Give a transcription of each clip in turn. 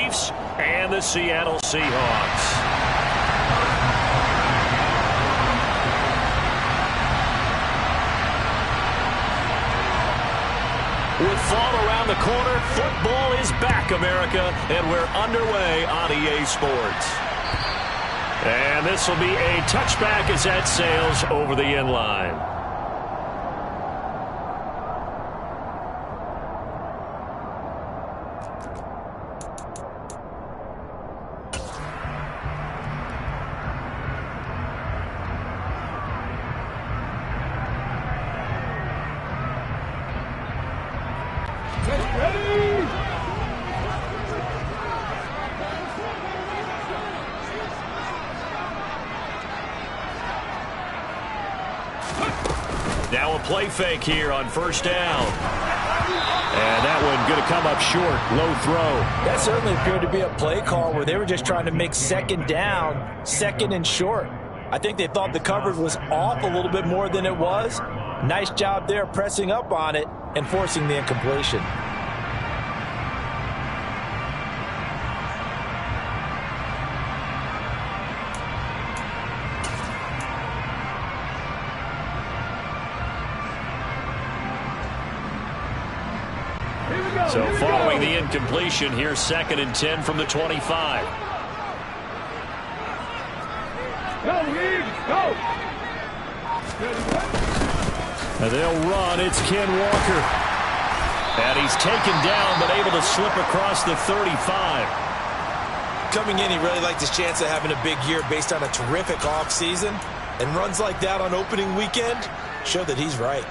Chiefs and the Seattle Seahawks. With fall around the corner, football is back, America, and we're underway on EA Sports. And this will be a touchback as that sails over the end line. Now a play fake here on first down. And that one going to come up short. Low throw. That certainly appeared to be a play call where they were just trying to make second down, second and short. I think they thought the coverage was off a little bit more than it was. Nice job there pressing up on it and forcing the incompletion. So following the incompletion, here's 2nd and 10 from the 25. And they'll run. It's Ken Walker. And he's taken down, but able to slip across the 35. Coming in, he really liked his chance of having a big year based on a terrific offseason. And runs like that on opening weekend show that he's right.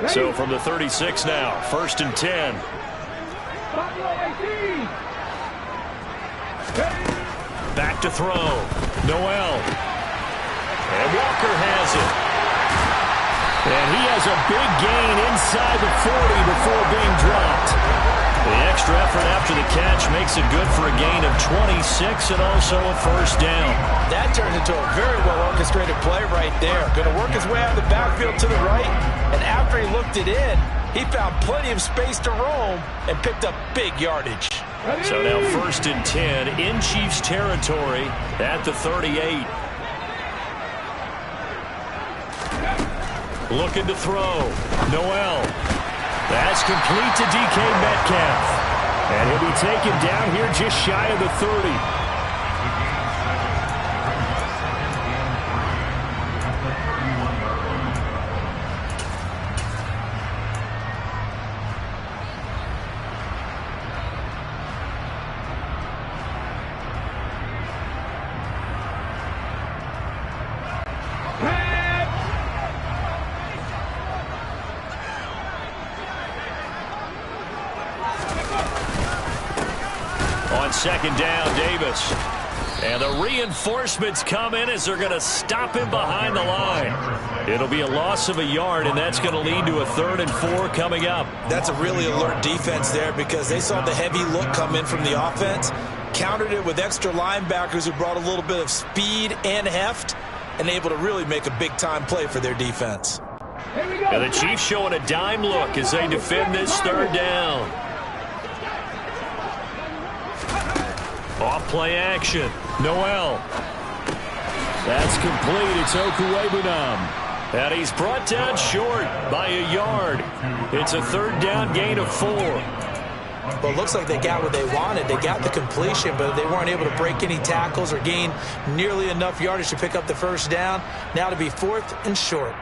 So from the 36 now, 1st and 10. Back to throw. Noel. And Walker has it. And he has a big gain inside the 40 before being dropped. The extra effort after the catch makes it good for a gain of 26 and also a first down. That turns into a very well-orchestrated play right there. Going to work his way out of the backfield to the right, and after he looked it in, he found plenty of space to roam and picked up big yardage. So now 1st and 10 in Chiefs territory at the 38. Looking to throw. Noel. That's complete to DK Metcalf. And he'll be taken down here just shy of the 30. On 2nd down, Davis. And the reinforcements come in as they're going to stop him behind the line. It'll be a loss of a yard, and that's going to lead to a 3rd and 4 coming up. That's a really alert defense there because they saw the heavy look come in from the offense, countered it with extra linebackers who brought a little bit of speed and heft, and able to really make a big-time play for their defense. And the Chiefs showing a dime look as they defend this 3rd down. Off play action. Noel. That's complete. It's Okuwebunam. And he's brought down short by a yard. It's a 3rd down gain of 4. Well, it looks like they got what they wanted. They got the completion, but they weren't able to break any tackles or gain nearly enough yardage to pick up the 1st down. Now to be 4th and short.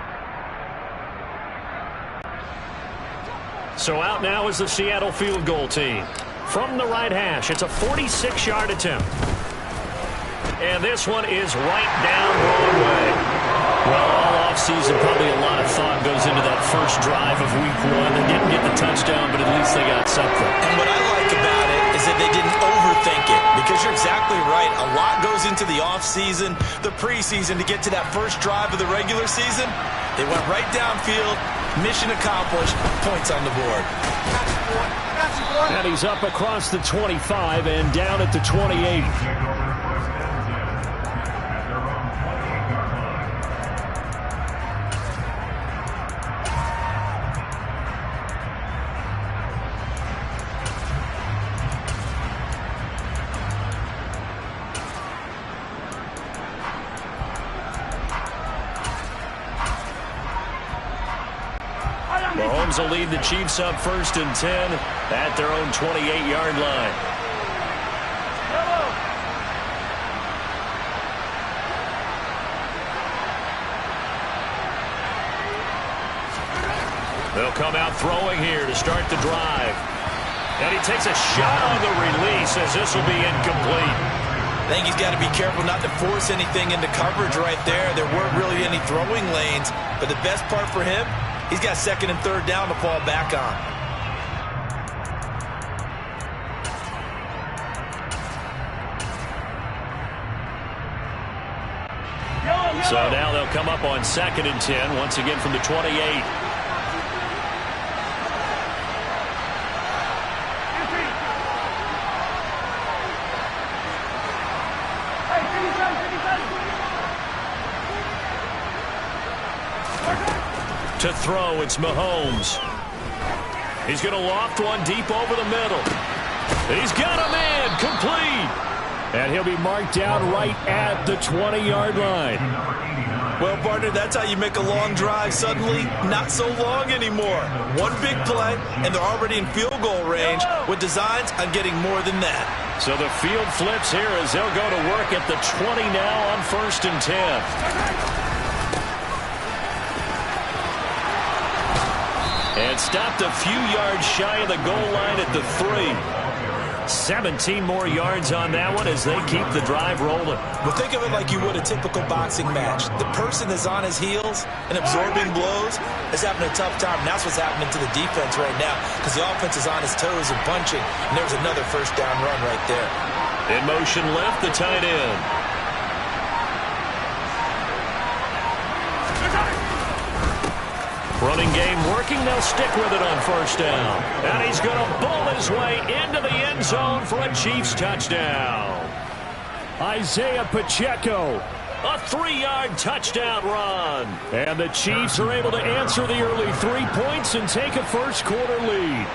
So out now is the Seattle field goal team. From the right hash, it's a 46-yard attempt. And this one is right down Broadway. Well, all offseason, probably a lot of thought goes into that first drive of Week 1. They didn't get the touchdown, but at least they got something. And what I like about it is that they didn't overthink it, because you're exactly right. A lot goes into the offseason, the preseason, to get to that first drive of the regular season. They went right downfield, mission accomplished, points on the board. And he's up across the 25 and down at the 28. Mahomes will lead the Chiefs up 1st and 10 at their own 28-yard line. They'll come out throwing here to start the drive. And he takes a shot on the release as this will be incomplete. I think he's got to be careful not to force anything into coverage right there. There weren't really any throwing lanes. But the best part for him, he's got 2nd and 3rd down to fall back on. So now they'll come up on 2nd and 10, once again from the 28. To throw, it's Mahomes. He's going to loft one deep over the middle. He's got a man, complete. And he'll be marked down right at the 20-yard line. Well, partner, that's how you make a long drive suddenly not so long anymore. One big play, and they're already in field goal range with designs on getting more than that. So the field flips here as they'll go to work at the 20 now on 1st and 10. And stopped a few yards shy of the goal line at the 3. 17 more yards on that one as they keep the drive rolling. Well, think of it like you would a typical boxing match. The person that's on his heels and absorbing blows is having a tough time. And that's what's happening to the defense right now because the offense is on his toes and punching. And there's another 1st down run right there. In motion left, the tight end. Running game working. They'll stick with it on 1st down. And he's going to bull his way into the end zone for a Chiefs touchdown. Isaiah Pacheco, a 3-yard touchdown run. And the Chiefs are able to answer the early 3 points and take a 1st quarter lead.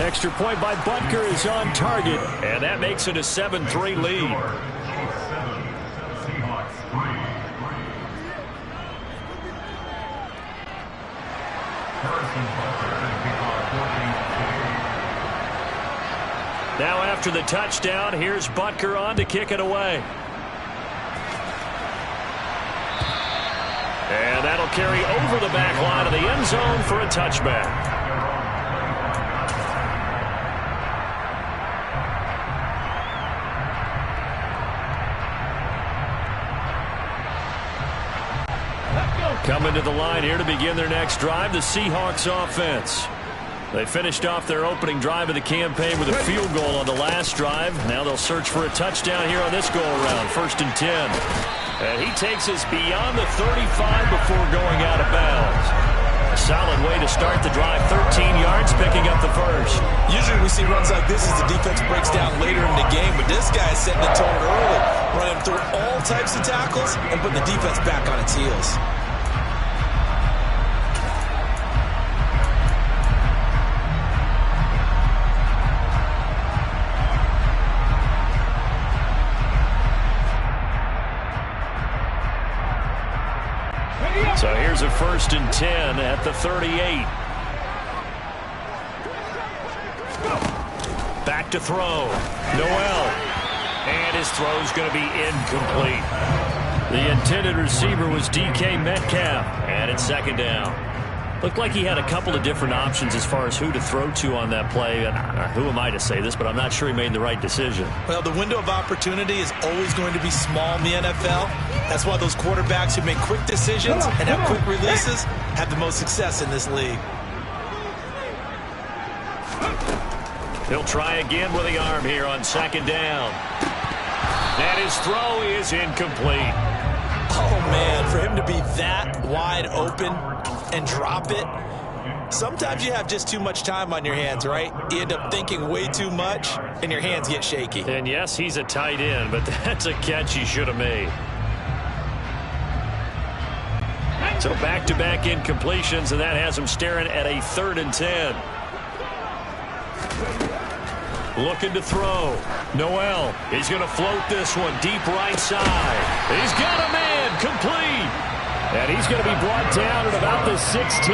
Extra point by Butker is on target. And that makes it a 7-3 lead. Now after the touchdown, here's Butker on to kick it away. And that'll carry over the back line of the end zone for a touchback. Coming to the line here to begin their next drive, the Seahawks offense. They finished off their opening drive of the campaign with a field goal on the last drive. Now they'll search for a touchdown here on this go-around, 1st and 10. And he takes us beyond the 35 before going out of bounds. A solid way to start the drive, 13 yards, picking up the 1st. Usually we see runs like this as the defense breaks down later in the game, but this guy is setting the tone early, running through all types of tackles and putting the defense back on its heels. So here's a 1st and 10 at the 38. Back to throw. Noel. And his throw's going to be incomplete. The intended receiver was DK Metcalf. And it's 2nd down. Looked like he had a couple of different options as far as who to throw to on that play. And who am I to say this, but I'm not sure he made the right decision. Well, the window of opportunity is always going to be small in the NFL. That's why those quarterbacks who make quick decisions and have quick releases have the most success in this league. He'll try again with the arm here on 2nd down. And his throw is incomplete. Oh, man, for him to be that wide open and drop it, sometimes you have just too much time on your hands, right? You end up thinking way too much, and your hands get shaky. And yes, he's a tight end, but that's a catch he should have made. So back-to-back incompletions, and that has him staring at a 3rd and 10. Looking to throw. Noel, he's going to float this one deep right side. He's got a man, complete. And he's going to be brought down at about the 16.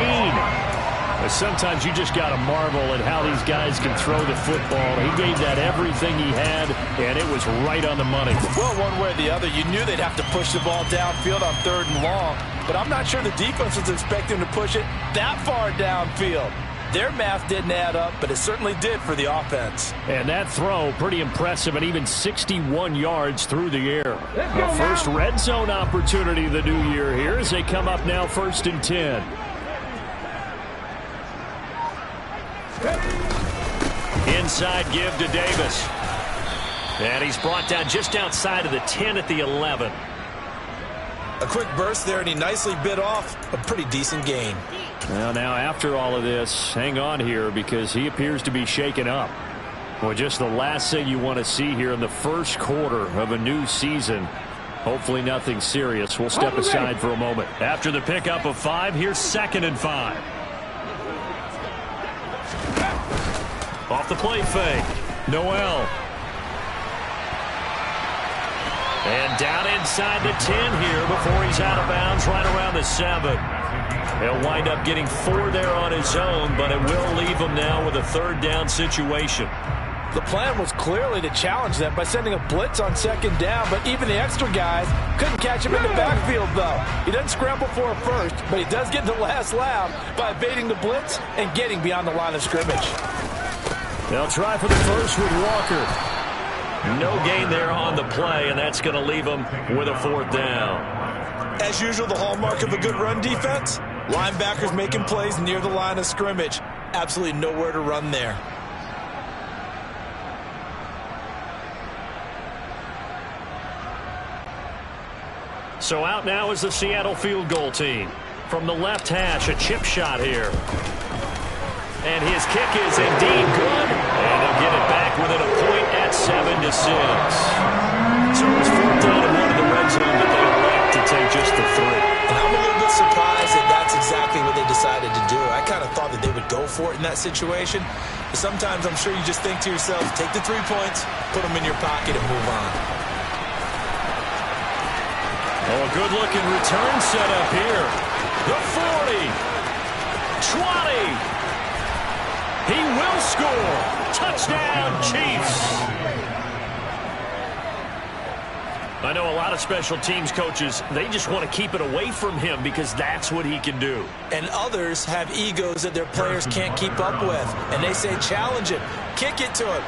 Sometimes you just got to marvel at how these guys can throw the football. He gave that everything he had, and it was right on the money. Well, one way or the other, you knew they'd have to push the ball downfield on 3rd and long, but I'm not sure the defense was expecting to push it that far downfield. Their math didn't add up, but it certainly did for the offense. And that throw, pretty impressive, and even 61 yards through the air. The first red zone opportunity of the new year here as they come up now 1st and 10. Inside give to Davis. And he's brought down just outside of the 10 at the 11. A quick burst there, and he nicely bit off a pretty decent gain. Well, now after all of this, hang on here because he appears to be shaken up. Well, just the last thing you want to see here in the first quarter of a new season. Hopefully nothing serious. We'll step aside for a moment. After the pickup of 5, here's 2nd and 5. Off the play fake. Noel. And down inside the 10 here before he's out of bounds right around the 7. He'll wind up getting 4 there on his own, but it will leave him now with a 3rd down situation. The plan was clearly to challenge them by sending a blitz on 2nd down, but even the extra guys couldn't catch him in the backfield, though. He doesn't scramble for a first, but he does get the last lap by evading the blitz and getting beyond the line of scrimmage. They'll try for the first with Walker. No gain there on the play, and that's going to leave them with a 4th down. As usual, the hallmark of a good run defense, linebackers making plays near the line of scrimmage. Absolutely nowhere to run there. So out now is the Seattle field goal team. From the left hash, a chip shot here. And his kick is indeed good. And they'll get it back within a point at 7-6. So it's 4th down and 1 in the red zone, but they elect to take just the 3. And I'm a little bit surprised that that's exactly what they decided to do. I kind of thought that they would go for it in that situation. But sometimes I'm sure you just think to yourself, take the 3 points, put them in your pocket, and move on. Oh, a good-looking return set up here. The 40. 20. He will score. Touchdown, Chiefs. I know a lot of special teams coaches, they just want to keep it away from him because that's what he can do. And others have egos that their players can't keep up with. And they say, challenge him. Kick it to him.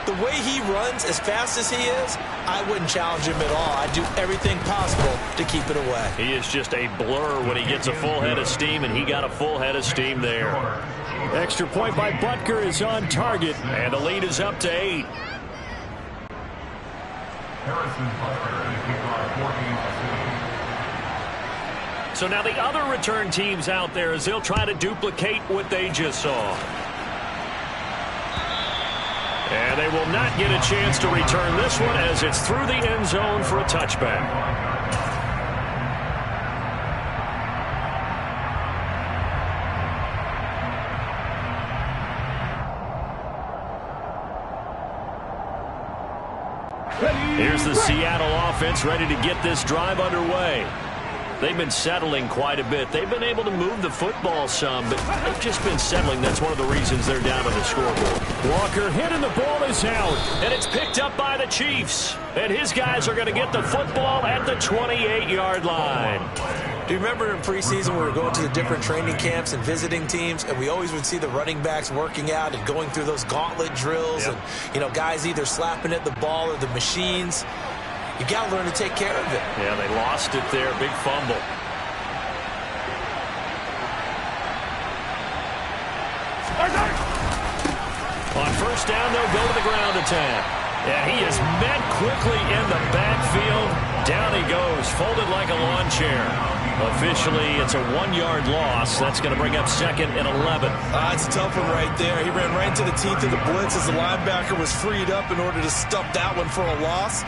The way he runs as fast as he is, I wouldn't challenge him at all. I'd do everything possible to keep it away. He is just a blur when he gets a full head of steam, and he got a full head of steam there. Extra point by Butker is on target, and the lead is up to 8. So now the other return teams out there as they'll try to duplicate what they just saw. And they will not get a chance to return this one as it's through the end zone for a touchback. Here's the Seattle offense ready to get this drive underway. They've been settling quite a bit. They've been able to move the football some, but they've just been settling. That's one of the reasons they're down on the scoreboard. Walker hit and the ball is out, and it's picked up by the Chiefs. And his guys are going to get the football at the 28-yard line. Do you remember in preseason we were going to the different training camps and visiting teams, and we always would see the running backs working out and going through those gauntlet drills, and, you know, guys either slapping at the ball or the machines. You got to learn to take care of it. Yeah, they lost it there. Big fumble. On first down, they'll go to the ground attack. And he is met quickly in the backfield. Down he goes, folded like a lawn chair. Officially, it's a 1-yard loss. That's going to bring up 2nd and 11. It's a tough one right there. He ran right into the teeth of the blitz as the linebacker was freed up in order to stump that one for a loss.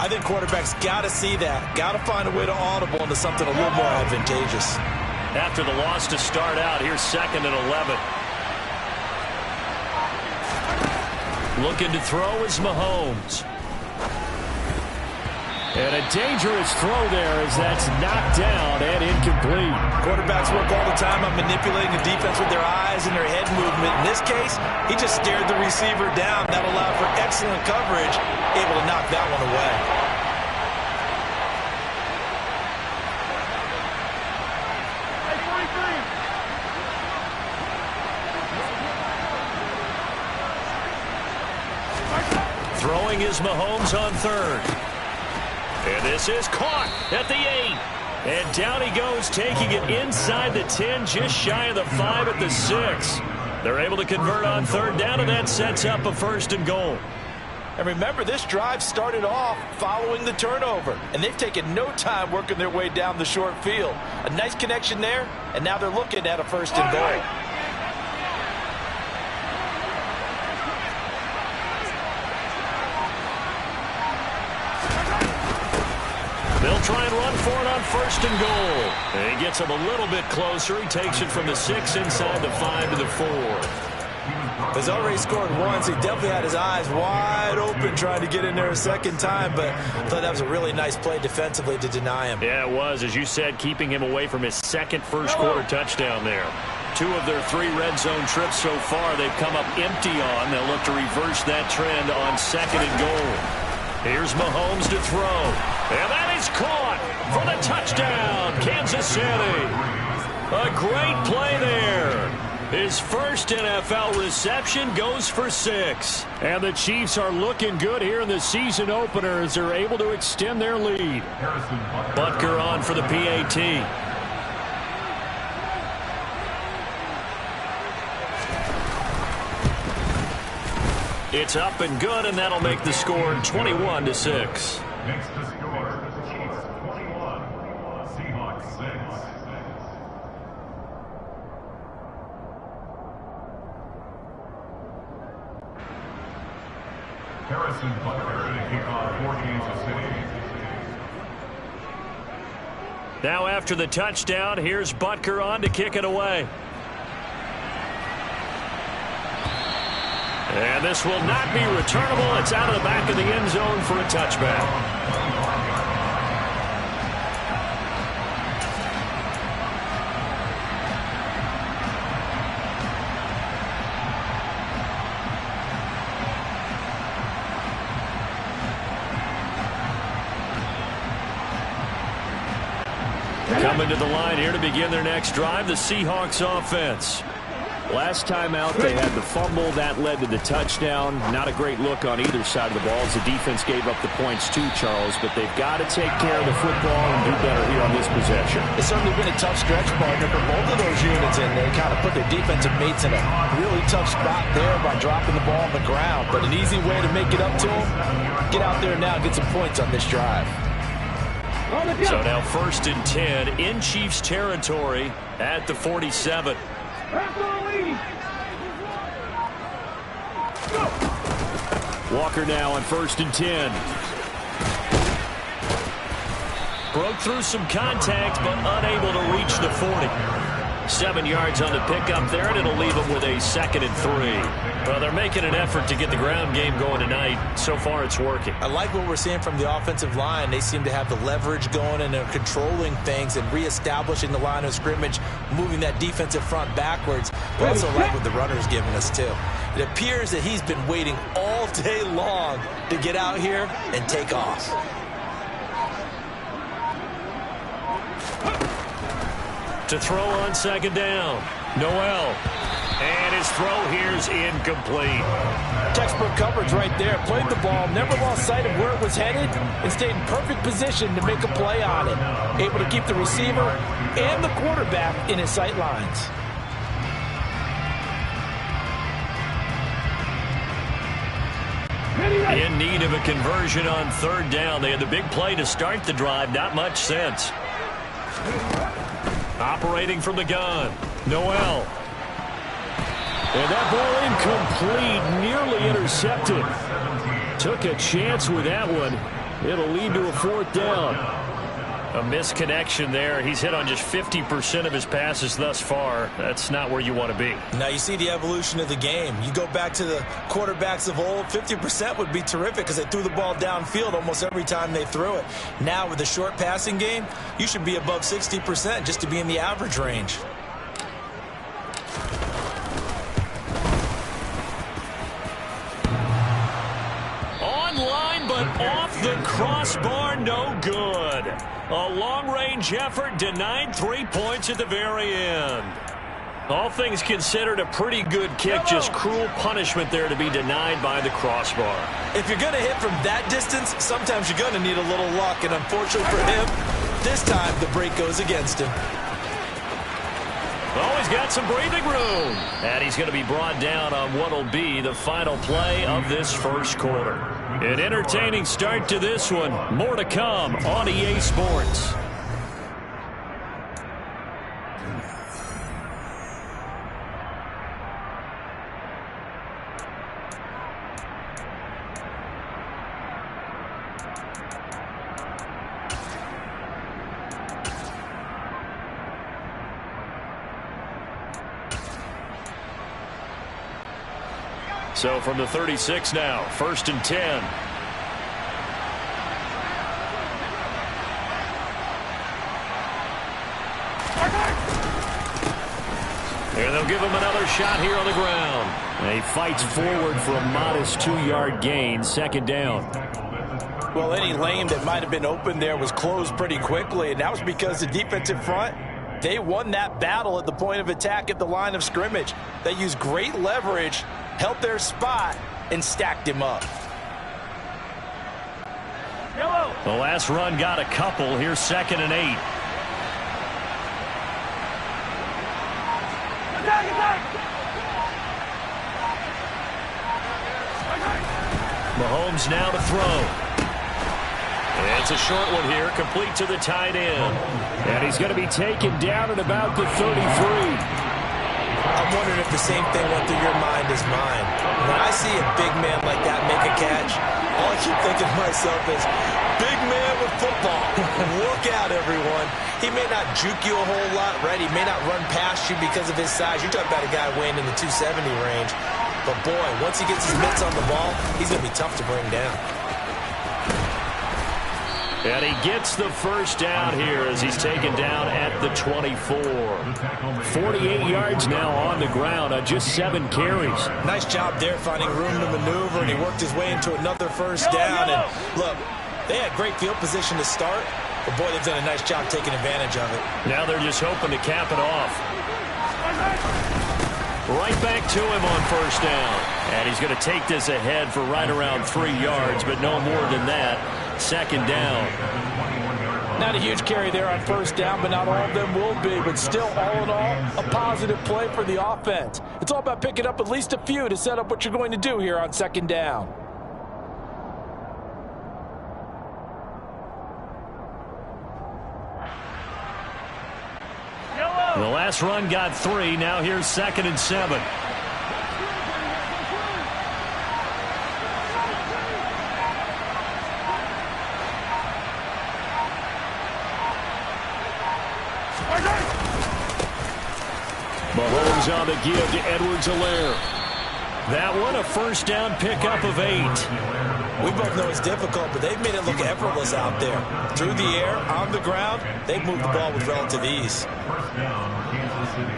I think quarterbacks got to see that. Got to find a way to audible into something a little more advantageous. After the loss to start out, here's 2nd and 11. Looking to throw is Mahomes. And a dangerous throw there as that's knocked down and incomplete. Quarterbacks work all the time on manipulating the defense with their eyes and their head movement. In this case, he just stared the receiver down. That allowed for excellent coverage, able to knock that one away. Throwing is Mahomes on third. And this is caught at the 8. And down he goes, taking it inside the 10, just shy of the 5 at the 6. They're able to convert on third down, and that sets up a 1st and goal. And remember, this drive started off following the turnover, and they've taken no time working their way down the short field. A nice connection there, and now they're looking at a 1st and goal. They'll try and run for it on 1st and goal. And he gets him a little bit closer. He takes it from the 6 inside the 5 to the 4. He's already scored once. He definitely had his eyes wide open trying to get in there a second time, but I thought that was a really nice play defensively to deny him. Yeah, it was. As you said, keeping him away from his second first-quarter touchdown there. 2 of their 3 red zone trips so far they've come up empty on. They'll look to reverse that trend on 2nd and goal. Here's Mahomes to throw. And that is caught for the touchdown, Kansas City. A great play there. His first NFL reception goes for 6. And the Chiefs are looking good here in the season opener as they're able to extend their lead. Butker on for the PAT. It's up and good, and that'll make the score 21-6. Next to score, Chiefs 21, Seahawks 6. Harrison Butker to kick off for Kansas City. Now after the touchdown, here's Butker on to kick it away. And this will not be returnable. It's out of the back of the end zone for a touchback. Coming to the line here to begin their next drive, the Seahawks offense. Last time out, they had the fumble. That led to the touchdown. Not a great look on either side of the ball as the defense gave up the points too, Charles. But they've got to take care of the football and do better here on this possession. It's certainly been a tough stretch, partner, for both of those units, and they kind of put their defensive mates in a really tough spot there by dropping the ball on the ground. But an easy way to make it up to them, get out there now and get some points on this drive. So now 1st and 10 in Chiefs territory at the 47. Walker now on 1st and 10. Broke through some contact, but unable to reach the 40. 7 yards on the pickup there, and it'll leave them with a 2nd and 3. Well, they're making an effort to get the ground game going tonight. So far, it's working. I like what we're seeing from the offensive line. They seem to have the leverage going, and they're controlling things and reestablishing the line of scrimmage, moving that defensive front backwards. But also like what the runner's giving us, too. It appears that he's been waiting all day long to get out here and take off. To throw on 2nd down. Noel. And his throw here's incomplete. Textbook coverage right there. Played the ball, never lost sight of where it was headed, and stayed in perfect position to make a play on it. Able to keep the receiver and the quarterback in his sight lines. In need of a conversion on 3rd down. They had the big play to start the drive. Not much sense. Operating from the gun. Noel. And that ball incomplete, nearly intercepted. Took a chance with that one. It'll lead to a 4th down. A misconnection there. He's hit on just 50% of his passes thus far. That's not where you want to be. Now you see the evolution of the game. You go back to the quarterbacks of old, 50% would be terrific because they threw the ball downfield almost every time they threw it. Now with the short passing game, you should be above 60% just to be in the average range. Online, but off the crossbar, no good. A long-range effort denied 3 points at the very end. All things considered, a pretty good kick, just cruel punishment there to be denied by the crossbar. If you're going to hit from that distance, sometimes you're going to need a little luck, and unfortunately for him, this time the break goes against him. Oh, he's got some breathing room. And he's going to be brought down on what will be the final play of this first quarter. An entertaining start to this one. More to come on EA Sports. So from the 36 now, 1st and 10. And they'll give him another shot here on the ground. And he fights forward for a modest 2-yard gain, 2nd down. Well, any lane that might have been open there was closed pretty quickly, and that was because the defensive front, they won that battle at the point of attack at the line of scrimmage. They used great leverage, held their spot, and stacked him up. The last run got a couple. Here's 2nd and 8. Mahomes now to throw. And it's a short one here, complete to the tight end. And he's going to be taken down at about the 33. I'm wondering if the same thing went through your mind as mine. When I see a big man like that make a catch, all I keep thinking to myself is, big man with football. Look out, everyone. He may not juke you a whole lot, right? He may not run past you because of his size. You're talking about a guy weighing in the 270 range. But, boy, once he gets his mitts on the ball, he's going to be tough to bring down. And he gets the first down here as he's taken down at the 24. 48 yards now on the ground on just 7 carries. Nice job there finding room to maneuver, and he worked his way into another first down. And, look, they had great field position to start, but, boy, they've done a nice job taking advantage of it. Now they're just hoping to cap it off. Right back to him on first down. And he's going to take this ahead for right around 3 yards, but no more than that. 2nd down. Not a huge carry there on first down, but not all of them will be. But still, all in all, a positive play for the offense. It's all about picking up at least a few to set up what you're going to do here on 2nd down. The last run got 3. Now here's 2nd and 7. Mahomes on the give to Edwards-Helaire. That one a first down pickup of 8. We both know it's difficult, but they've made it look effortless out there. Through the air, on the ground, they've moved the ball with relative ease. First down, Kansas City.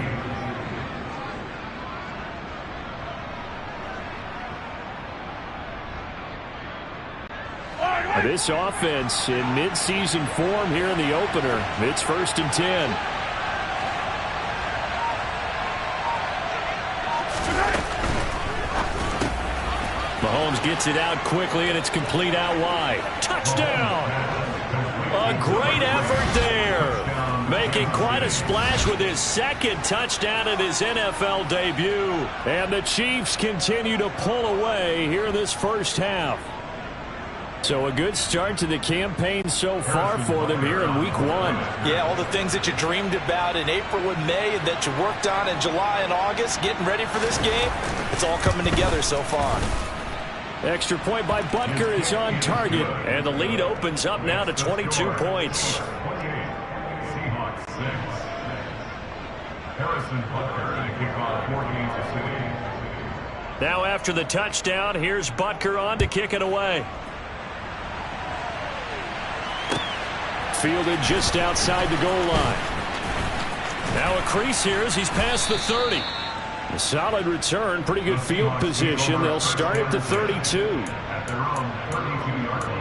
This offense in midseason form here in the opener. It's 1st and 10. Mahomes gets it out quickly, and it's complete out wide. Touchdown! A great effort there. Making quite a splash with his 2nd touchdown in his NFL debut. And the Chiefs continue to pull away here in this first half. So a good start to the campaign so far for them here in week 1. Yeah, all the things that you dreamed about in April and May and that you worked on in July and August, getting ready for this game, it's all coming together so far. Extra point by Butker is on target, and the lead opens up now to 22 points. Seahawks 6. Harrison Butker to kick off 4 Kansas City. Now after the touchdown, here's Butker on to kick it away. Fielded just outside the goal line. Now a crease here as he's past the 30. A solid return, pretty good field position. They'll start at the 32. At their own 32-yard line.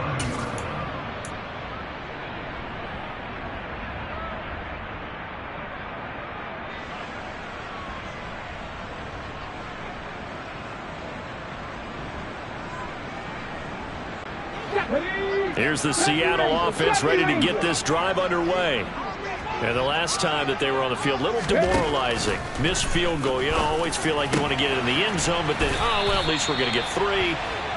Here's the Seattle offense ready to get this drive underway. And the last time that they were on the field, a little demoralizing. Missed field goal. You always feel like you want to get it in the end zone, but then, oh, well, at least we're going to get 3.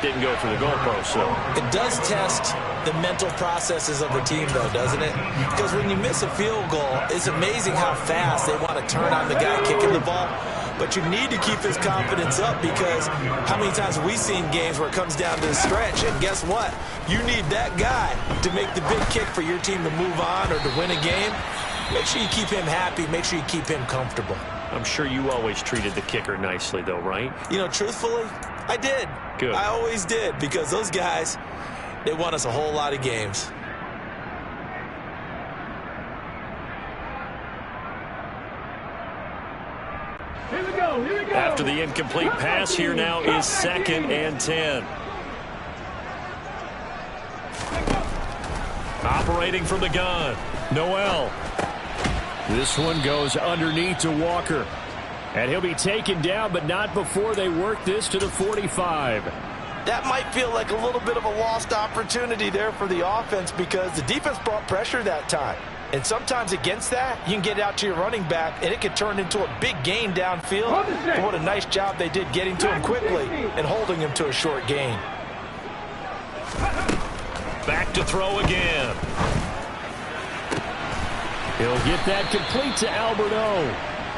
Didn't go through the goalpost. So it does test the mental processes of the team, though, doesn't it? Because when you miss a field goal, it's amazing how fast they want to turn on the guy kicking the ball. But you need to keep his confidence up, because how many times have we seen games where it comes down to the stretch, and guess what? You need that guy to make the big kick for your team to move on or to win a game. Make sure you keep him happy. Make sure you keep him comfortable. I'm sure you always treated the kicker nicely, though, right? You know, truthfully, I did. Good. I always did, because those guys, they won us a whole lot of games. Here we go. After the incomplete pass, here now is 2nd and 10. Operating from the gun, Noel. This one goes underneath to Walker. And he'll be taken down, but not before they work this to the 45. That might feel like a little bit of a lost opportunity there for the offense, because the defense brought pressure that time. And sometimes against that, you can get out to your running back, and it could turn into a big gain downfield. But what a nice job they did getting to him quickly and holding him to a short gain. Back to throw again. He'll get that complete to Alberto.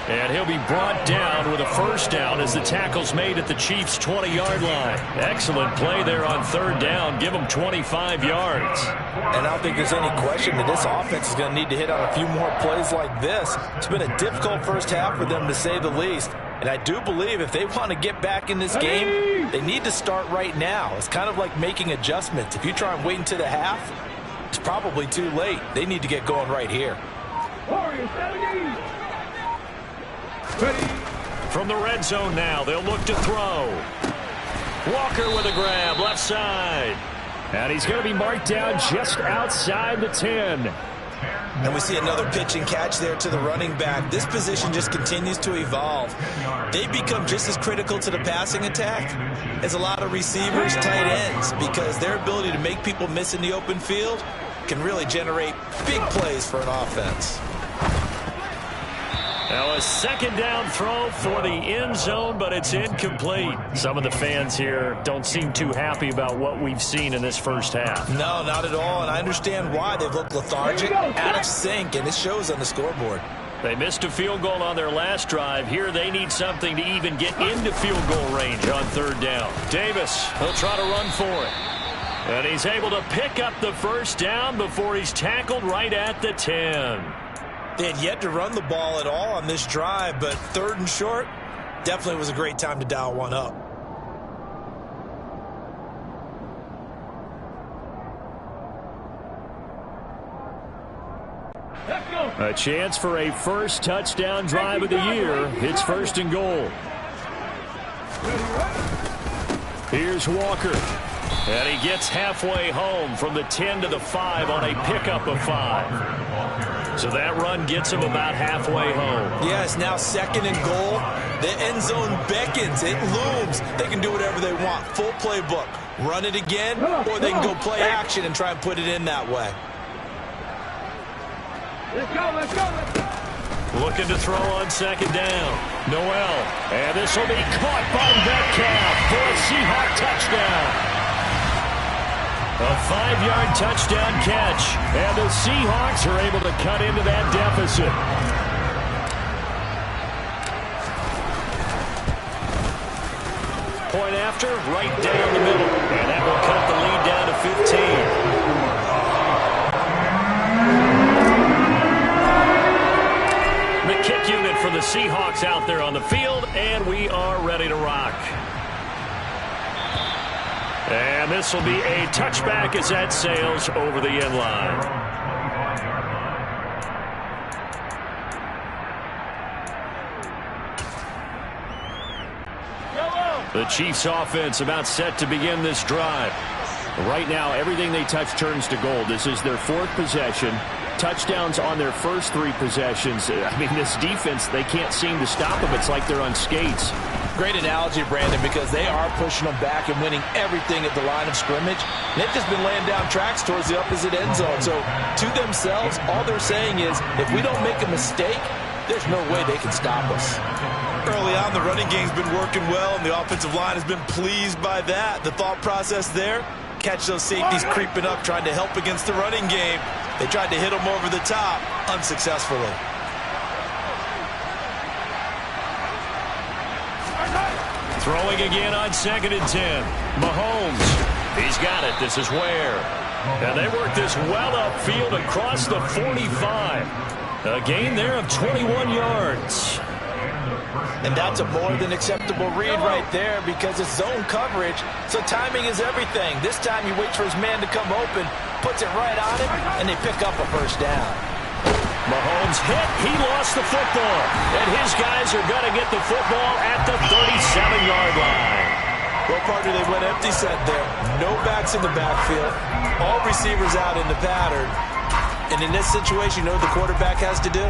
And he'll be brought down with a first down as the tackle's made at the Chiefs' 20-yard line. Excellent play there on 3rd down. Give them 25 yards. And I don't think there's any question that this offense is going to need to hit on a few more plays like this. It's been a difficult first half for them, to say the least. And I do believe if they want to get back in this game, they need to start right now. It's kind of like making adjustments. If you try and wait until the half, it's probably too late. They need to get going right here. From the red zone now, they'll look to throw. Walker with a grab, left side. And he's going to be marked down just outside the 10. And we see another pitch and catch there to the running back. This position just continues to evolve. They become just as critical to the passing attack as a lot of receivers, tight ends, because their ability to make people miss in the open field can really generate big plays for an offense. Now a 2nd down throw for the end zone, but it's incomplete. Some of the fans here don't seem too happy about what we've seen in this first half. No, not at all, and I understand why. They've looked lethargic, out of sync, and it shows on the scoreboard. They missed a field goal on their last drive. Here they need something to even get into field goal range on 3rd down. Davis, he'll try to run for it. And he's able to pick up the first down before he's tackled right at the 10. They had yet to run the ball at all on this drive, but 3rd and short definitely was a great time to dial one up. A chance for a first touchdown drive of the year. It's 1st and goal. Here's Walker. And he gets halfway home from the 10 to the 5 on a pickup of 5. So that run gets him about halfway home. Yeah, it's now 2nd and goal. The end zone beckons. It looms. They can do whatever they want. Full playbook. Run it again, or they can go play action and try and put it in that way. Let's go, let's go, let's go. Looking to throw on 2nd down. Noel. And this will be caught by Metcalf for a Seahawk touchdown. A 5-yard touchdown catch. And the Seahawks are able to cut into that deficit. Point after, right down the middle. And that will cut the lead down to 15. The kick unit for the Seahawks out there on the field, and we are ready to rock. And this will be a touchback as that sails over the end line. The Chiefs offense about set to begin this drive. Right now, everything they touch turns to gold. This is their fourth possession. Touchdowns on their first three possessions. I mean, this defense, they can't seem to stop them. It's like they're on skates. Great analogy, Brandon, because they are pushing them back and winning everything at the line of scrimmage. They've just been laying down tracks towards the opposite end zone. So, to themselves, all they're saying is, if we don't make a mistake, there's no way they can stop us. Early on, the running game's been working well, and the offensive line has been pleased by that. The thought process there, catch those safeties creeping up, trying to help against the running game. They tried to hit them over the top, unsuccessfully. Throwing again on 2nd and 10. Mahomes, he's got it. This is Ware. And they work this well upfield across the 45. A gain there of 21 yards. And that's a more than acceptable read right there because it's zone coverage, so timing is everything. This time he waits for his man to come open, puts it right on him, and they pick up a first down. Mahomes hit. He lost the football. And his guys are going to get the football at the 37-yard line. Well, partner, they went empty set there. No backs in the backfield. All receivers out in the pattern. And in this situation, you know what the quarterback has to do?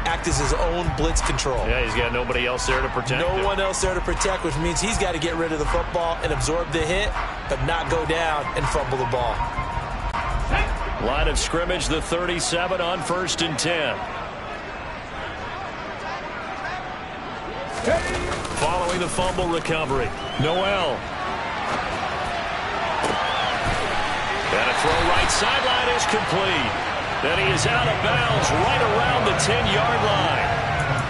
Act as his own blitz control. Yeah, he's got nobody else there to protect him. No one else there to protect, which means he's got to get rid of the football and absorb the hit, but not go down and fumble the ball. Line of scrimmage, the 37 on 1st and 10. Following the fumble recovery, Noel. And a throw right sideline is complete. And he is out of bounds right around the 10-yard line.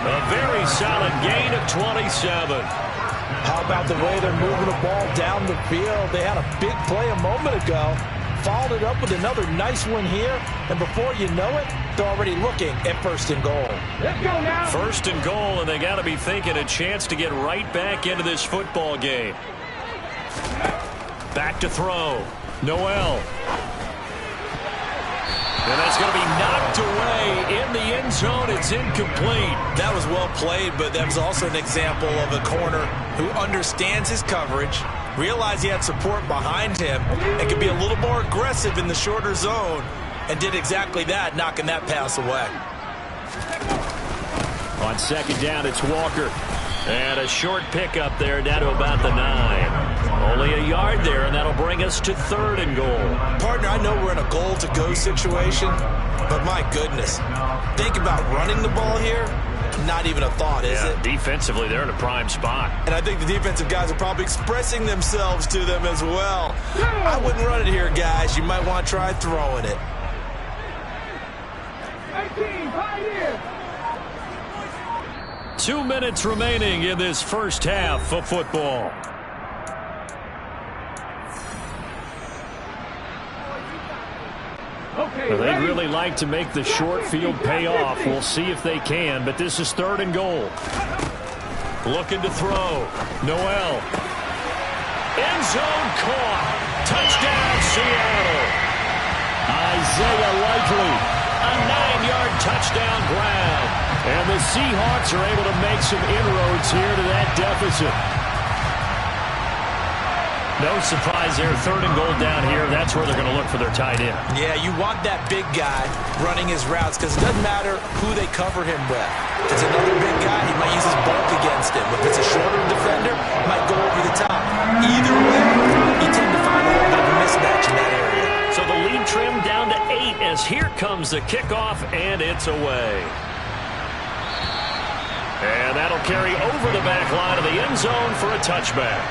A very solid gain of 27. How about the way they're moving the ball down the field? They had a big play a moment ago. Followed it up with another nice one here. And before you know it, they're already looking at 1st and goal. Let's go now. 1st and goal, and they got to be thinking a chance to get right back into this football game. Back to throw. Noel. And that's going to be knocked away in the end zone. It's incomplete. That was well played, but that was also an example of a corner who understands his coverage, realized he had support behind him, and could be a little more aggressive in the shorter zone, and did exactly that, knocking that pass away. On 2nd down, it's Walker. And a short pickup there down to about the 9. Only a yard there, and that'll bring us to 3rd and goal. Partner, I know we're in a goal-to-go situation, but my goodness, think about running the ball here. Not even a thought, is it? Defensively, they're in a prime spot. And I think the defensive guys are probably expressing themselves to them as well. I wouldn't run it here, guys. You might want to try throwing it. 18, right here. 2 minutes remaining in this first half of football. Okay, Well, they'd really like to make the short field pay off. We'll see if they can, but this is 3rd and goal. Looking to throw. Noel. End zone caught. Touchdown, Seattle. Isaiah Likely. A 9-yard touchdown grab. And the Seahawks are able to make some inroads here to that deficit. No surprise there, 3rd and goal down here. That's where they're going to look for their tight end. Yeah, you want that big guy running his routes because it doesn't matter who they cover him with. If it's another big guy, he might use his bulk against him. If it's a shorter defender, he might go over the top. Either way, you tend to find a little bit of a mismatch in that area. So the lead trimmed down to 8 as here comes the kickoff, and it's away. And that'll carry over the back line of the end zone for a touchback.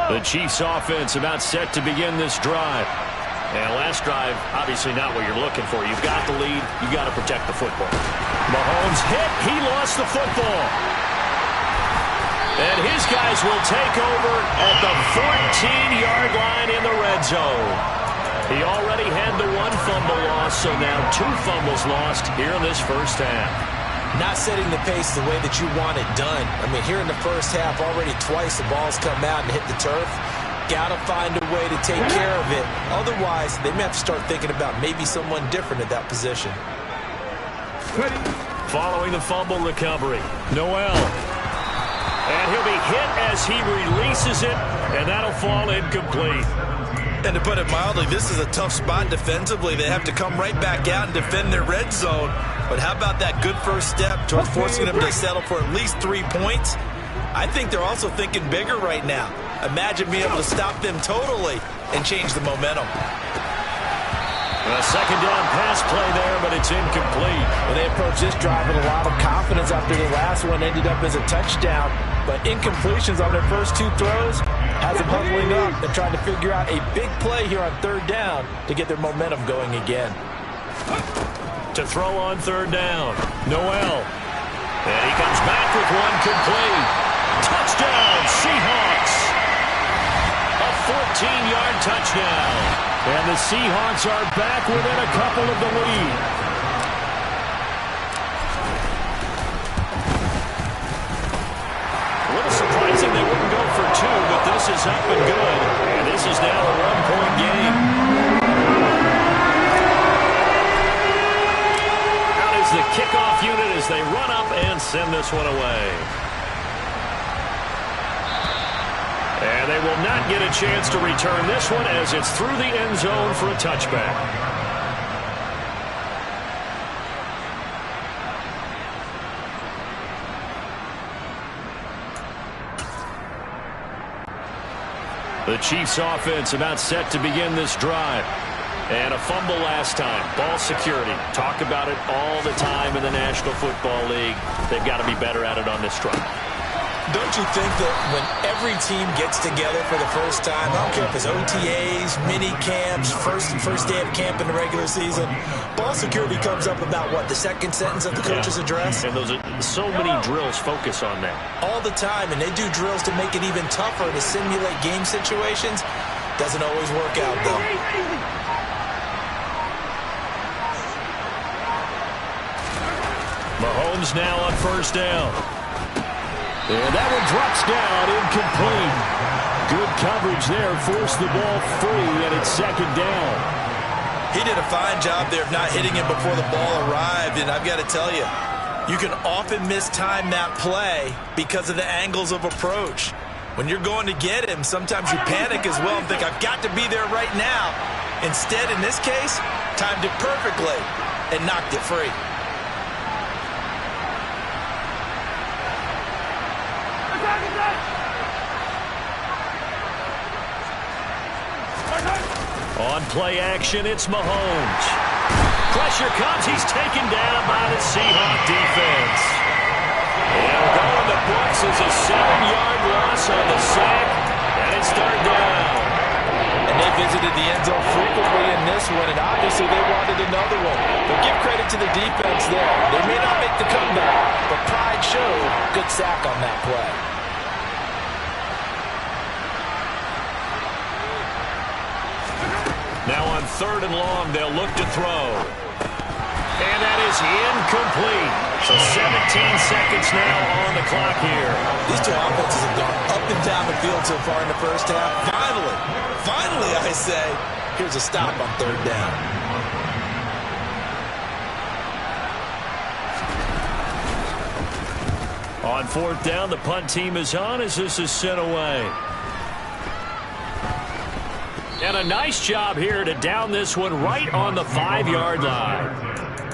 The Chiefs offense about set to begin this drive. And last drive, obviously not what you're looking for. You've got the lead. You've got to protect the football. Mahomes hit. He lost the football. And his guys will take over at the 14-yard line in the red zone. He already had the one fumble loss, so now 2 fumbles lost here in this first half. Not setting the pace the way that you want it done. I mean, here in the first half, already twice the ball's come out and hit the turf. Got to find a way to take care of it. Otherwise, they may have to start thinking about maybe someone different at that position. Following the fumble recovery, Noel. And he'll be hit as he releases it, and that'll fall incomplete. And to put it mildly, this is a tough spot defensively. They have to come right back out and defend their red zone. But how about that good first step towards forcing them to settle for at least 3 points? I think they're also thinking bigger right now. Imagine being able to stop them totally and change the momentum. A second down pass play there, but it's incomplete. Well, they approached this drive with a lot of confidence after the last one ended up as a touchdown. But incompletions on their first 2 throws has them huddling up and trying to figure out a big play here on 3rd down to get their momentum going again. To throw on 3rd down, Noel. And he comes back with one complete. Touchdown, Seahawks. A 14-yard touchdown. And the Seahawks are back within a couple of the lead. A little surprising they wouldn't go for 2, but this is up and good. And this is now a 1-point game. Out is the kickoff unit as they run up and send this one away. And they will not get a chance to return this one as it's through the end zone for a touchback. The Chiefs offense about set to begin this drive. And a fumble last time. Ball security. Talk about it all the time in the National Football League. They've got to be better at it on this drive. Don't you think that when every team gets together for the first time, I don't care if it's OTAs, mini camps, first day of camp in the regular season, ball security comes up about, what, the second sentence of the coach's address? And those are so many drills focus on that. All the time, and they do drills to make it even tougher to simulate game situations. Doesn't always work out, though. Mahomes now on 1st down. And that one drops down, incomplete. Good coverage there, forced the ball free, and it's 2nd down. He did a fine job there of not hitting him before the ball arrived, and I've got to tell you, you can often mistime that play because of the angles of approach. When you're going to get him, sometimes you panic as well and think, I've got to be there right now. Instead, in this case, timed it perfectly and knocked it free. On play action, it's Mahomes. Pressure comes. He's taken down by the Seahawk defense. And going the books is a 7-yard loss on the sack, and it's 3rd down. And they visited the end zone frequently in this one, and obviously they wanted another one. But give credit to the defense there. They may not make the comeback, but pride showed. Good sack on that play. Now on 3rd and long, they'll look to throw. And that is incomplete. So 17 seconds now on the clock here. These two offenses have gone up and down the field so far in the first half. Finally, I say, here's a stop on 3rd down. On 4th down, the punt team is on as this is sent away. And a nice job here to down this one right on the 5-yard line.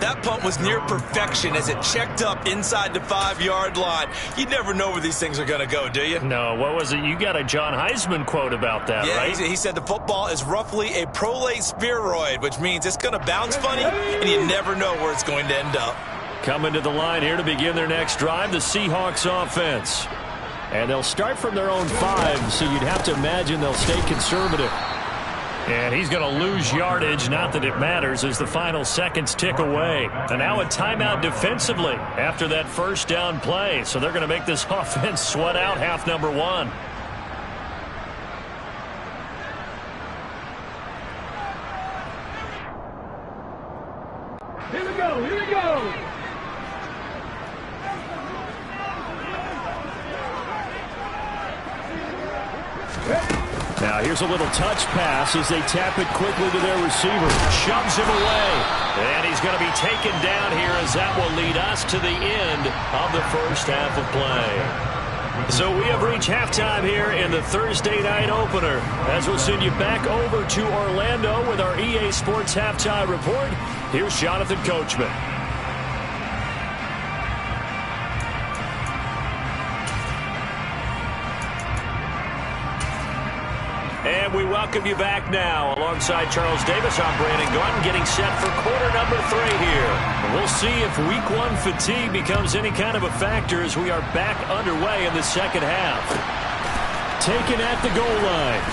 That punt was near perfection as it checked up inside the 5-yard line. You never know where these things are going to go, do you? No, what was it? You got a John Heisman quote about that, right? Yeah, he said the football is roughly a prolate spheroid, which means it's going to bounce funny, and you never know where it's going to end up. Coming to the line here to begin their next drive, the Seahawks offense. And they'll start from their own 5, so you'd have to imagine they'll stay conservative. And he's going to lose yardage, not that it matters, as the final seconds tick away. And now a timeout defensively after that first down play. So they're going to make this offense sweat out half number one. Here we go, here we go. Now here's a little touch pass as they tap it quickly to their receiver. Shoves him away. And he's going to be taken down here as that will lead us to the end of the first half of play. So we have reached halftime here in the Thursday night opener. As we'll send you back over to Orlando with our EA Sports Halftime Report, here's Jonathan Coachman. And we welcome you back now. Alongside Charles Davis, I'm Brandon Gaudin, getting set for quarter number 3 here. We'll see if week 1 fatigue becomes any kind of a factor as we are back underway in the second half. Taken at the goal line.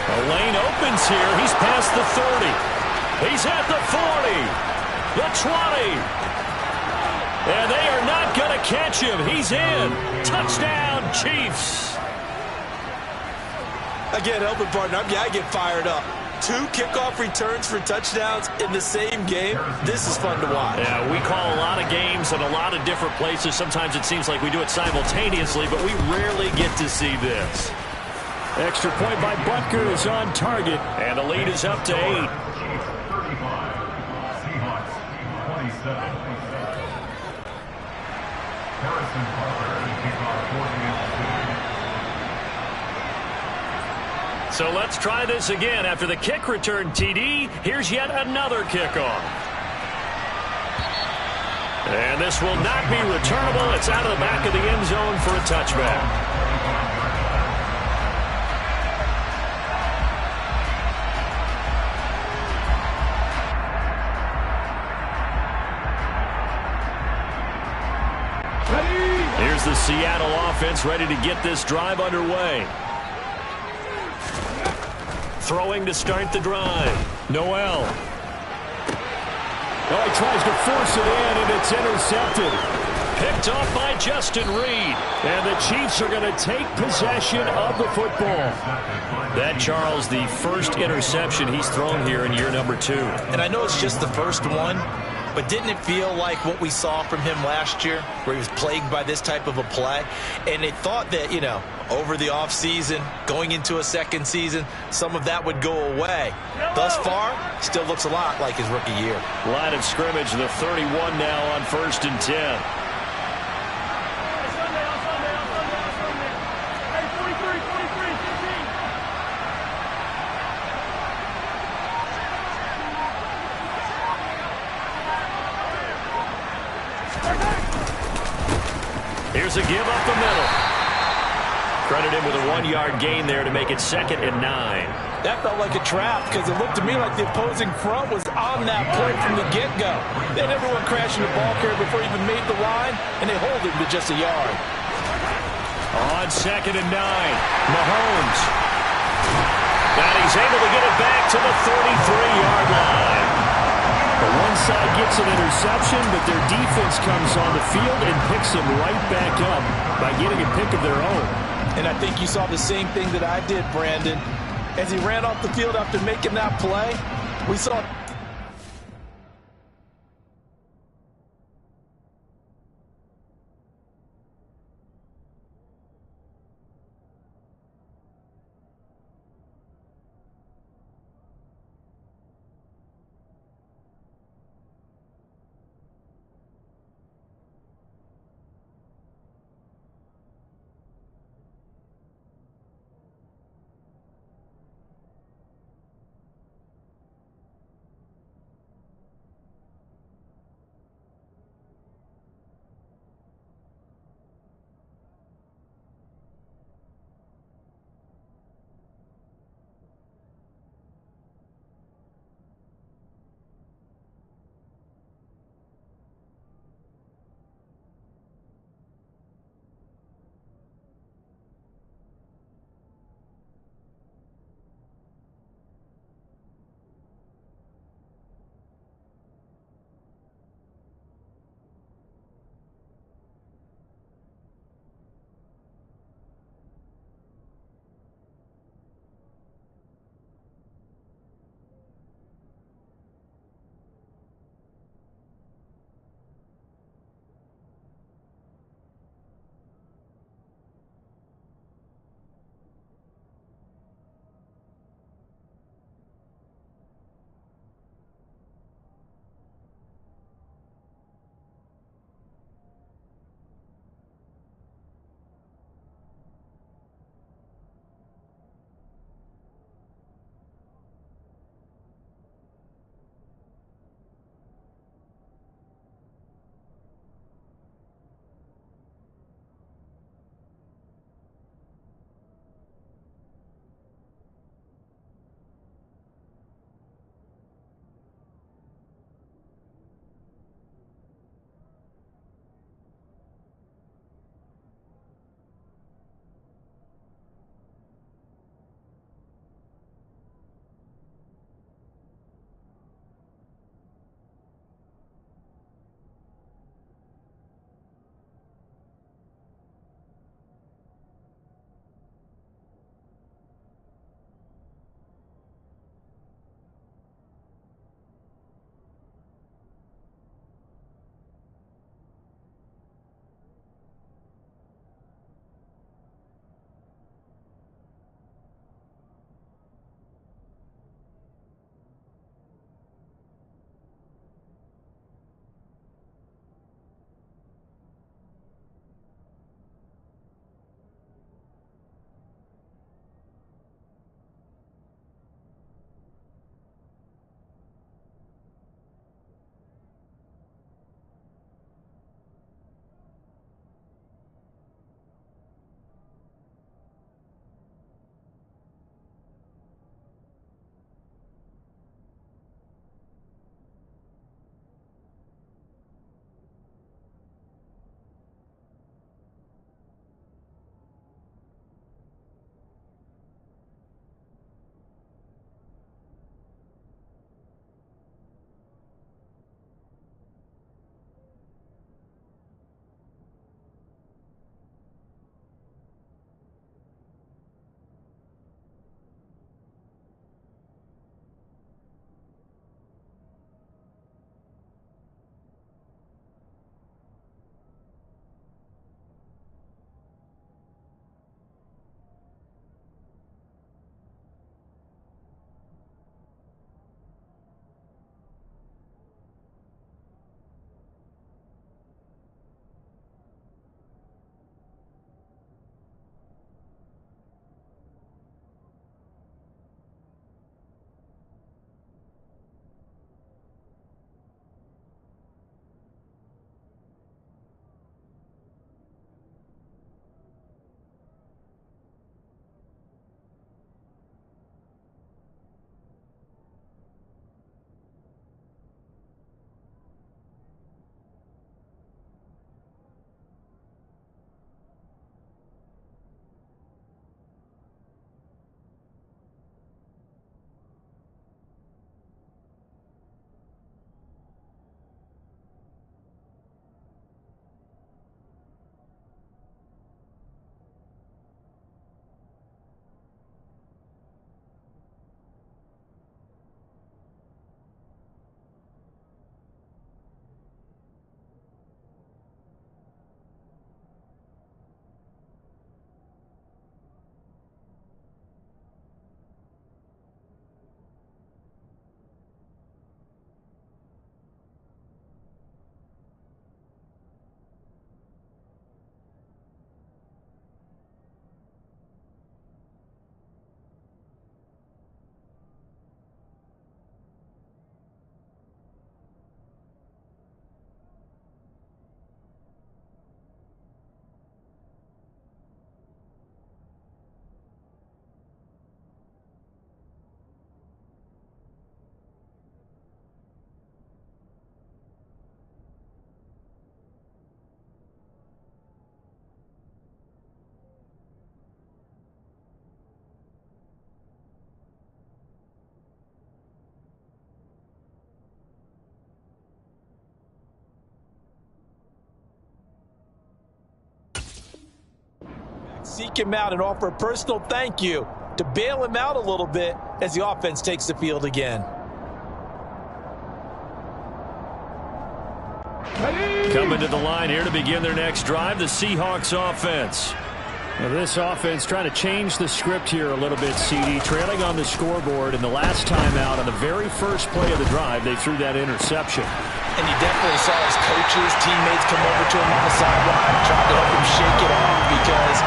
A lane opens here. He's past the 30. He's at the 40. The 20. And they are not going to catch him. He's in. Touchdown, Chiefs. Again, helping partner, I get fired up. 2 kickoff returns for touchdowns in the same game. This is fun to watch. Yeah, we call a lot of games in a lot of different places. Sometimes it seems like we do it simultaneously, but we rarely get to see this. Extra point by Butker is on target, and the lead is up to 8. 35, Seahawks 27. Harrison Butker to kick off for Kansas City. So let's try this again. After the kick return TD, here's yet another kickoff. And this will not be returnable. It's out of the back of the end zone for a touchback. Here's the Seattle offense ready to get this drive underway. Throwing to start the drive. Noel. Oh, he tries to force it in, and it's intercepted. Picked off by Justin Reed. And the Chiefs are going to take possession of the football. That, Charles, the first interception he's thrown here in year number 2. And I know it's just the first one, but didn't it feel like what we saw from him last year, where he was plagued by this type of a play? And they thought that, you know, over the offseason, going into a second season, some of that would go away. Thus far, still looks a lot like his rookie year. Line of scrimmage, the 31 now on 1st and 10. Here's a give up the middle. Credit him with a 1-yard gain there to make it 2nd and 9. That felt like a trap because it looked to me like the opposing front was on that play from the get-go. They had everyone crashing the ball carrier before he even made the line, and they hold him to just a yard. On 2nd and 9, Mahomes. And he's able to get it back to the 33-yard line. The one side gets an interception, but their defense comes on the field and picks them right back up by getting a pick of their own. And I think you saw the same thing that I did, Brandon. As he ran off the field after making that play, we saw... Seek him out and offer a personal thank you to bail him out a little bit as the offense takes the field again. Coming to the line here to begin their next drive, the Seahawks offense. Now this offense trying to change the script here a little bit, CD. Trailing on the scoreboard, and the last time out on the very first play of the drive, they threw that interception. And you definitely saw his coaches, teammates come over to him on the sideline, trying to help him shake it off, because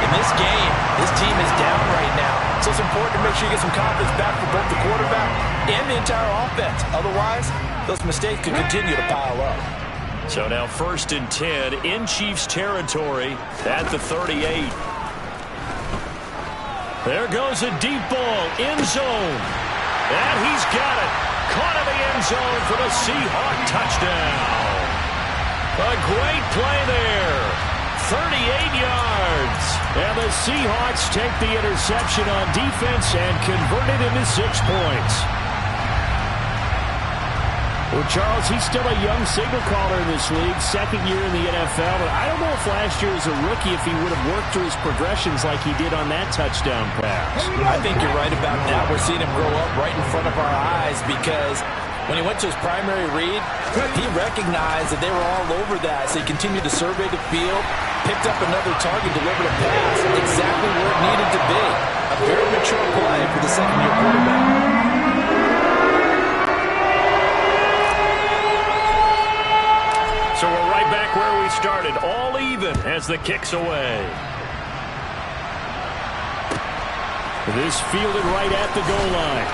in this game, this team is down right now. So it's important to make sure you get some confidence back for both the quarterback and the entire offense. Otherwise, those mistakes could continue to pile up. So now 1st and 10 in Chiefs territory at the 38. There goes a deep ball, end zone. And he's got it. Caught in the end zone for the Seahawk touchdown. A great play there. 38 yards. And the Seahawks take the interception on defense and convert it into 6 points. Well, Charles, he's still a young signal caller in this league, 2nd year in the NFL. But I don't know if last year as a rookie, if he would have worked through his progressions like he did on that touchdown pass. I think you're right about that. We're seeing him grow up right in front of our eyes, because when he went to his primary read, he recognized that they were all over that. So he continued to survey the field, picked up another target, delivered a pass exactly where it needed to be. A very mature play for the 2nd-year quarterback. So we're right back where we started, all even as the kick's away. This fielded right at the goal line.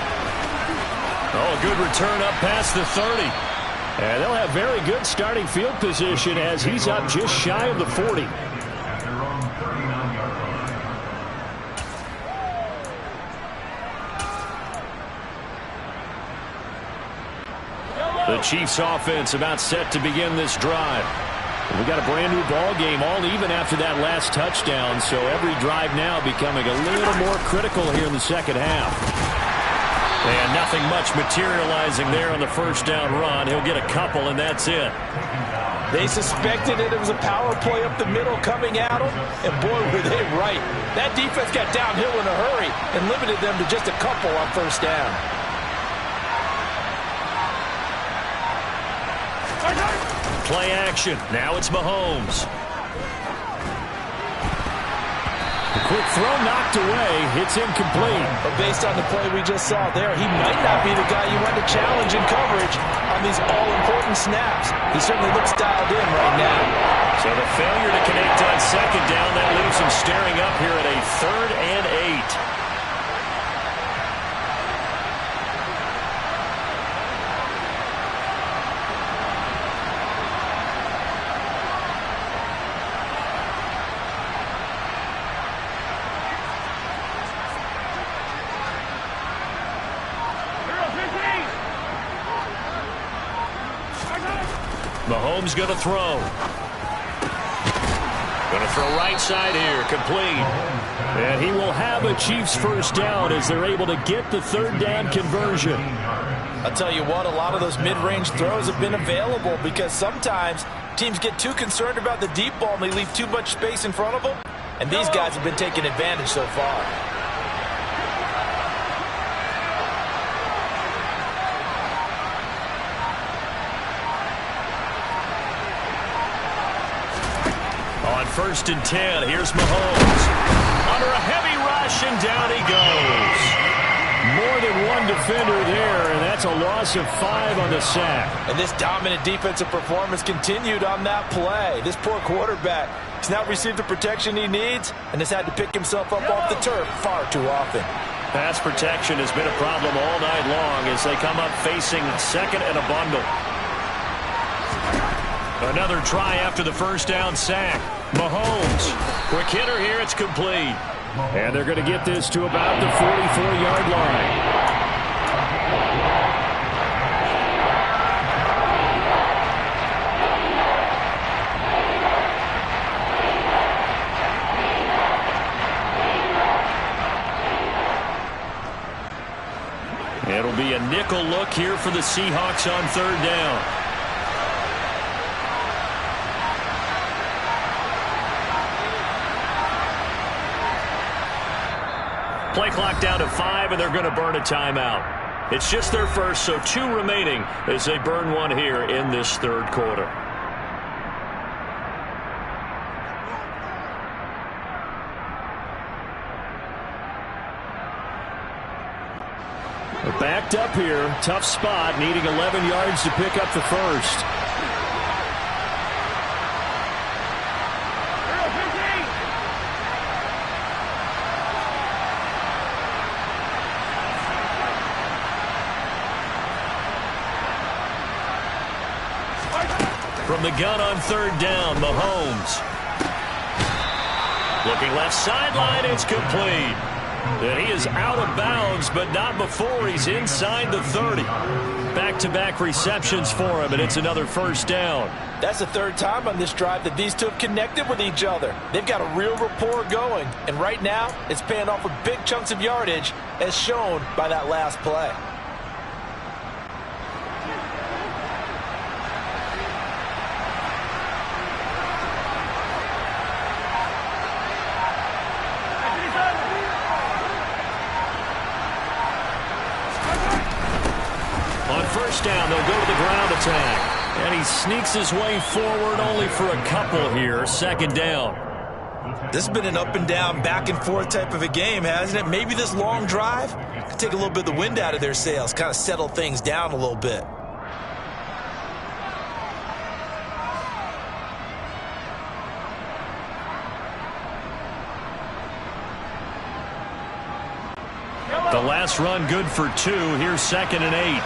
Oh, good return up past the 30. And they'll have very good starting field position as he's up just shy of the 40. At their own 39-yard line. The Chiefs offense about set to begin this drive. We got a brand new ball game, all even after that last touchdown, so every drive now becoming a little more critical here in the 2nd half. And nothing much materializing there on the 1st down run. He'll get a couple, and that's it. They suspected it was a power play up the middle coming at them, and boy, were they right. That defense got downhill in a hurry and limited them to just a couple on 1st down. Play action. Now it's Mahomes. The quick throw knocked away. It's incomplete. But based on the play we just saw there, he might not be the guy you want to challenge in coverage on these all-important snaps. He certainly looks dialed in right now. So the failure to connect on 2nd down, that leaves him staring up here at a 3rd and 8. Mahomes going to throw. Going to throw right side here, complete. And he will have a Chiefs 1st down as they're able to get the 3rd down conversion. I'll tell you what, a lot of those mid-range throws have been available, because sometimes teams get too concerned about the deep ball and they leave too much space in front of them. And these guys have been taking advantage so far. On 1st and 10, here's Mahomes. Under a heavy rush, and down he goes. More than one defender there, and that's a loss of 5 on the sack. And this dominant defensive performance continued on that play. This poor quarterback has not received the protection he needs and has had to pick himself up off the turf far too often. Pass protection has been a problem all night long as they come up facing 2nd and a bundle. Another try after the 1st down sack. Mahomes, quick hitter here, it's complete. And they're going to get this to about the 44-yard line. It'll be a nickel look here for the Seahawks on 3rd down. Play clock down to 5, and they're going to burn a timeout. It's just their first, so 2 remaining as they burn one here in this third quarter. They're backed up here. Tough spot, needing 11 yards to pick up the first. From the gun on third down, Mahomes. Looking left sideline, it's complete. And he is out of bounds, but not before he's inside the 30. Back-to-back receptions for him, and it's another first down. That's the third time on this drive that these two have connected with each other. They've got a real rapport going, and right now it's paying off with big chunks of yardage, as shown by that last play. First down, they'll go to the ground attack. And he sneaks his way forward only for a couple here. Second down. This has been an up and down, back and forth type of a game, hasn't it? Maybe this long drive could take a little bit of the wind out of their sails, kind of settle things down a little bit. The last run good for 2. Here's 2nd and 8.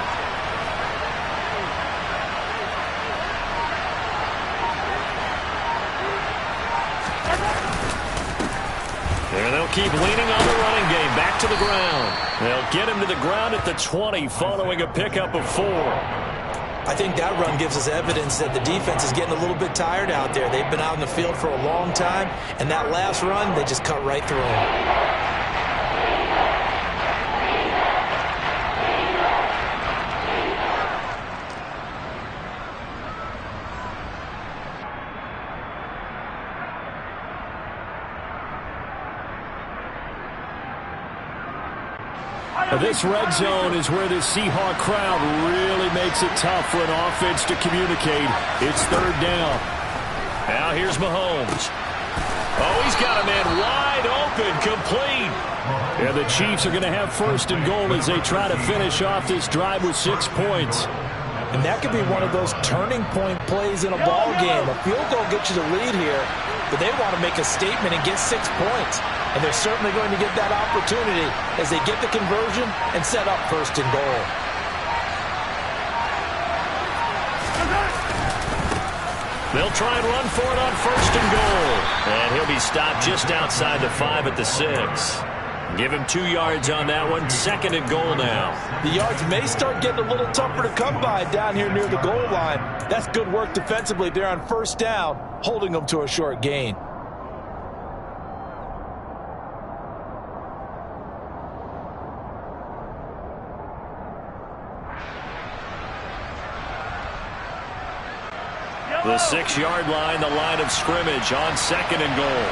And they'll keep leaning on the running game. Back to the ground. They'll get him to the ground at the 20 following a pickup of 4. I think that run gives us evidence that the defense is getting a little bit tired out there. They've been out in the field for a long time, and that last run, they just cut right through them. This red zone is where the Seahawk crowd really makes it tough for an offense to communicate. It's third down. Now here's Mahomes. Oh, he's got a man wide open, complete. And the Chiefs are going to have first and goal as they try to finish off this drive with 6 points. And that could be one of those turning point plays in a ball game. A field goal gets you the lead here, but they want to make a statement and get 6 points. And they're certainly going to get that opportunity as they get the conversion and set up first and goal. They'll try and run for it on first and goal. And he'll be stopped just outside the 5 at the 6. Give him 2 yards on that one. 2nd and goal now. The yards may start getting a little tougher to come by down here near the goal line. That's good work defensively there on first down, holding them to a short gain. The 6-yard line, the line of scrimmage on 2nd and goal.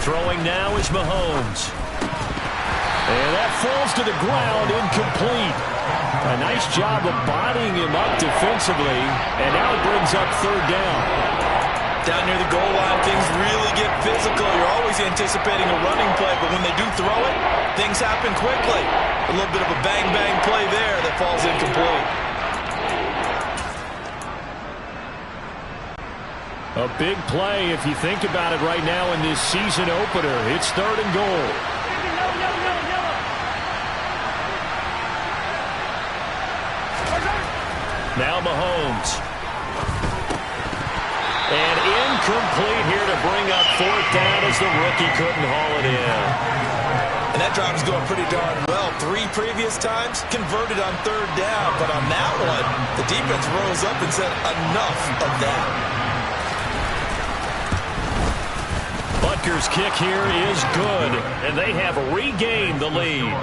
Throwing now is Mahomes. And that falls to the ground, incomplete. A nice job of bodying him up defensively, and now it brings up third down. Down near the goal line, things really get physical. You're always anticipating a running play, but when they do throw it, things happen quickly. A little bit of a bang-bang play there that falls incomplete. A big play if you think about it right now in this season opener. It's third and goal. Now Mahomes. And incomplete here to bring up fourth down as the rookie couldn't haul it in. And that drive is going pretty darn well. 3 previous times converted on third down. But on that one, the defense rose up and said enough of that. Butker's kick here is good, and they have regained the lead.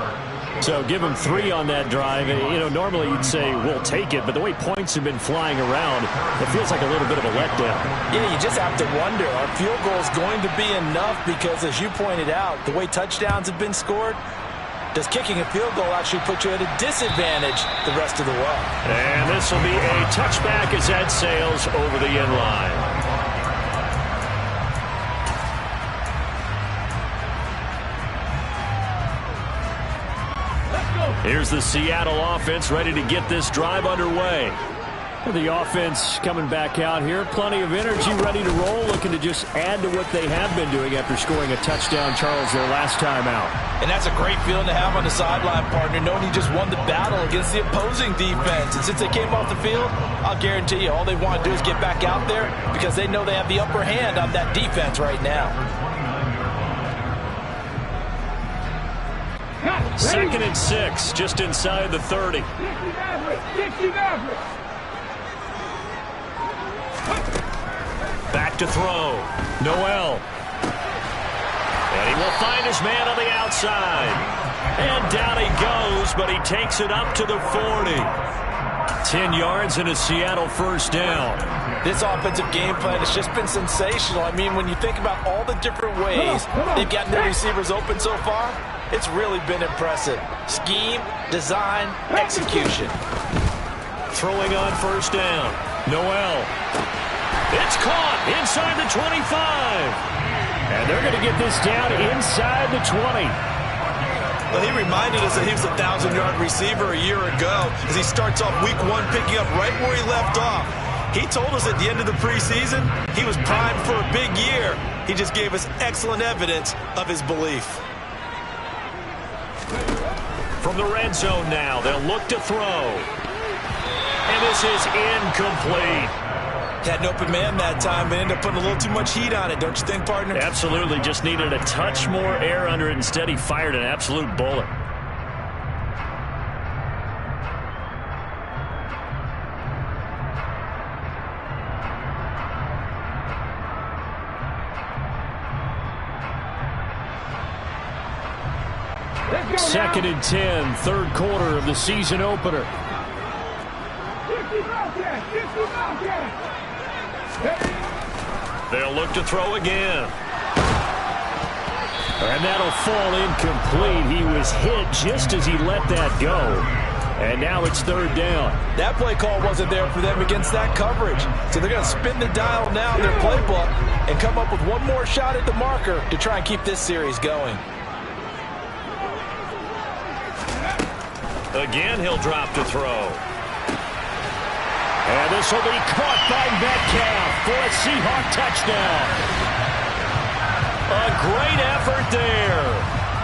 So give them 3 on that drive. You know, normally you'd say we'll take it, but the way points have been flying around, it feels like a little bit of a letdown. Yeah, you just have to wonder, are field goals going to be enough? Because as you pointed out, the way touchdowns have been scored, does kicking a field goal actually put you at a disadvantage the rest of the way? And this will be a touchback as that sails over the end line. Here's the Seattle offense ready to get this drive underway. The offense coming back out here. Plenty of energy, ready to roll, looking to just add to what they have been doing after scoring a touchdown, Charles, their last time out. And that's a great feeling to have on the sideline, partner, knowing you just won the battle against the opposing defense. And since they came off the field, I'll guarantee you all they want to do is get back out there because they know they have the upper hand on that defense right now. 2nd and 6, just inside the 30. Back to throw. Noel. And he will find his man on the outside. And down he goes, but he takes it up to the 40. 10 yards and a Seattle first down. This offensive game plan has just been sensational. I mean, when you think about all the different ways they've gotten their receivers open so far, it's really been impressive. Scheme, design, execution. Throwing on first down. Noel. It's caught inside the 25. And they're going to get this down inside the 20. Well, he reminded us that he was a 1,000-yard receiver a year ago as he starts off week 1 picking up right where he left off. He told us at the end of the preseason he was primed for a big year. He just gave us excellent evidence of his belief. From the red zone now, they'll look to throw. And this is incomplete. Had an open man that time, but ended up putting a little too much heat on it, don't you think, partner? Absolutely. Just needed a touch more air under it. Instead, he fired an absolute bullet. Second and 10, third quarter of the season opener. They'll look to throw again. And that'll fall incomplete. He was hit just as he let that go. And now it's third down. That play call wasn't there for them against that coverage. So they're going to spin the dial now in their playbook and come up with one more shot at the marker to try and keep this series going. Again, he'll drop to throw. And this will be caught by Metcalf for a Seahawk touchdown. A great effort there.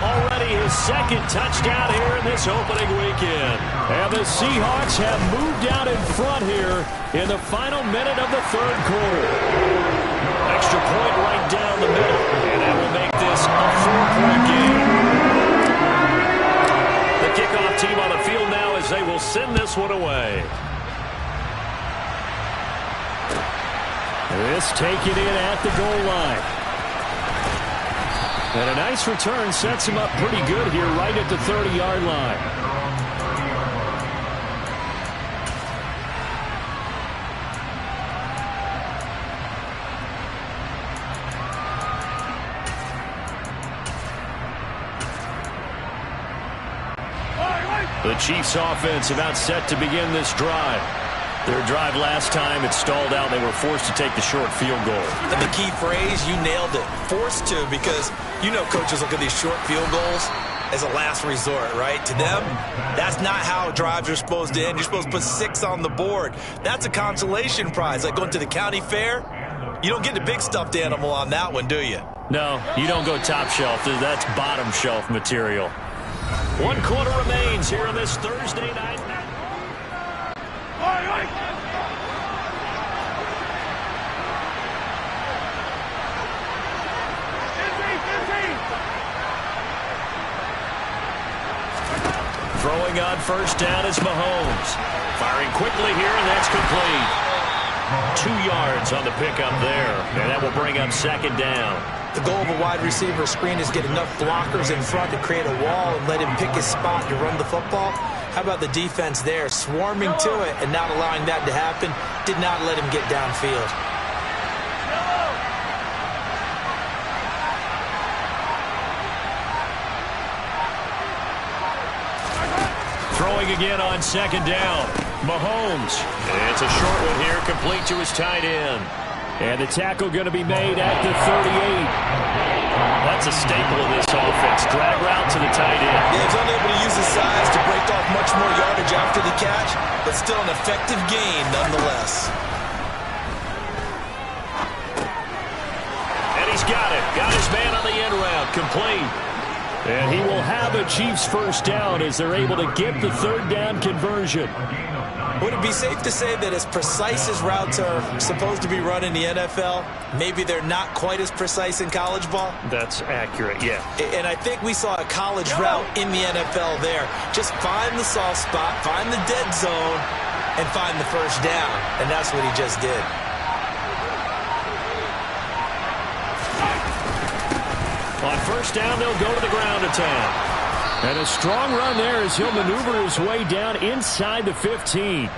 Already his second touchdown here in this opening weekend. And the Seahawks have moved out in front here in the final minute of the third quarter. Extra point right down the middle. And that will make this a 4-point game. The kickoff team on the field now as they will send this one away. This taken in at the goal line. And a nice return sets him up pretty good here right at the 30-yard line. The Chiefs offense about set to begin this drive. Their drive last time, it stalled out. They were forced to take the short field goal. And the key phrase, you nailed it. Forced to, because you know coaches look at these short field goals as a last resort, right? To them, that's not how drives are supposed to end. You're supposed to put 6 on the board. That's a consolation prize. Like going to the county fair, you don't get the big stuffed animal on that one, do you? No, you don't go top shelf. That's bottom shelf material. 1 quarter remains here on this Thursday night. Throwing on first down is Mahomes. Firing quickly here, and that's complete. 2 yards on the pickup there, and that will bring up second down. The goal of a wide receiver screen is get enough blockers in front to create a wall and let him pick his spot to run the football. How about the defense there, swarming to it and not allowing that to happen? Did not let him get downfield. Throwing again on second down. Mahomes. It's a short one here, complete to his tight end. And the tackle going to be made at the 38. That's a staple of this offense. Drag route to the tight end. Yeah, he's unable to use his size to break off much more yardage after the catch, but still an effective gain nonetheless. And he's got it. Got his man on the end route. Complete. And he will have a Chiefs first down as they're able to get the third down conversion. Would it be safe to say that as precise as routes are supposed to be run in the NFL, maybe they're not quite as precise in college ball? That's accurate, yeah. And I think we saw a college route in the NFL there. Just find the soft spot, find the dead zone, and find the first down. And that's what he just did. On first down, they'll go to the ground attack. And a strong run there as he'll maneuver his way down inside the 15.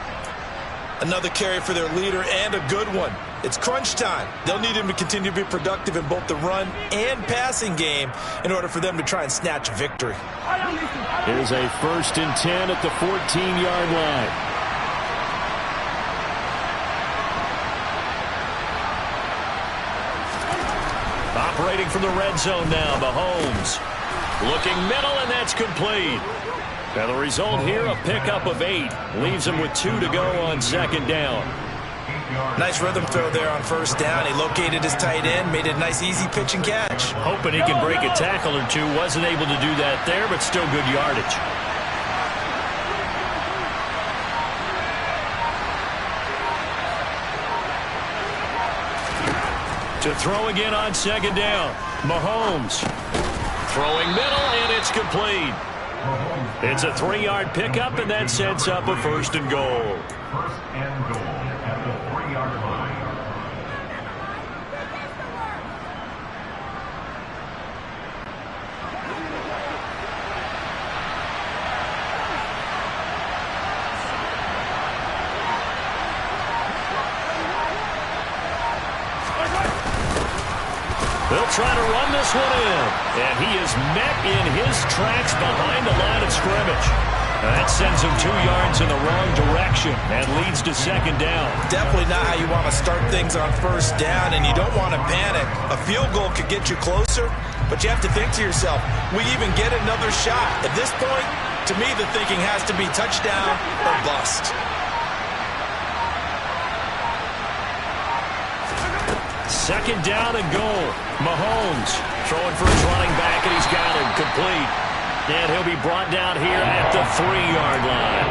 Another carry for their leader and a good one. It's crunch time. They'll need him to continue to be productive in both the run and passing game in order for them to try and snatch a victory. Here's a 1st and 10 at the 14-yard line. Operating from the red zone now, Mahomes. Looking middle, and that's complete. And the result here, a pickup of 8. Leaves him with 2 to go on second down. Nice rhythm throw there on first down. He located his tight end, made it a nice easy pitch and catch. Hoping he can break a tackle or two. Wasn't able to do that there, but still good yardage. To throw again on second down. Mahomes. Throwing middle, and it's complete. It's a 3-yard pickup, and that sets up a 1st and goal. 1st and goal at the 3-yard line. They'll try to run this one in. And he is met in his tracks behind the line of scrimmage. That sends him 2 yards in the wrong direction and leads to second down. Definitely not how you want to start things on first down, and you don't want to panic. A field goal could get you closer, but you have to think to yourself, we even get another shot. At this point, to me, the thinking has to be touchdown or bust. Second down and goal. Mahomes throwing for his running back, and he's got him complete. And he'll be brought down here at the 3-yard line.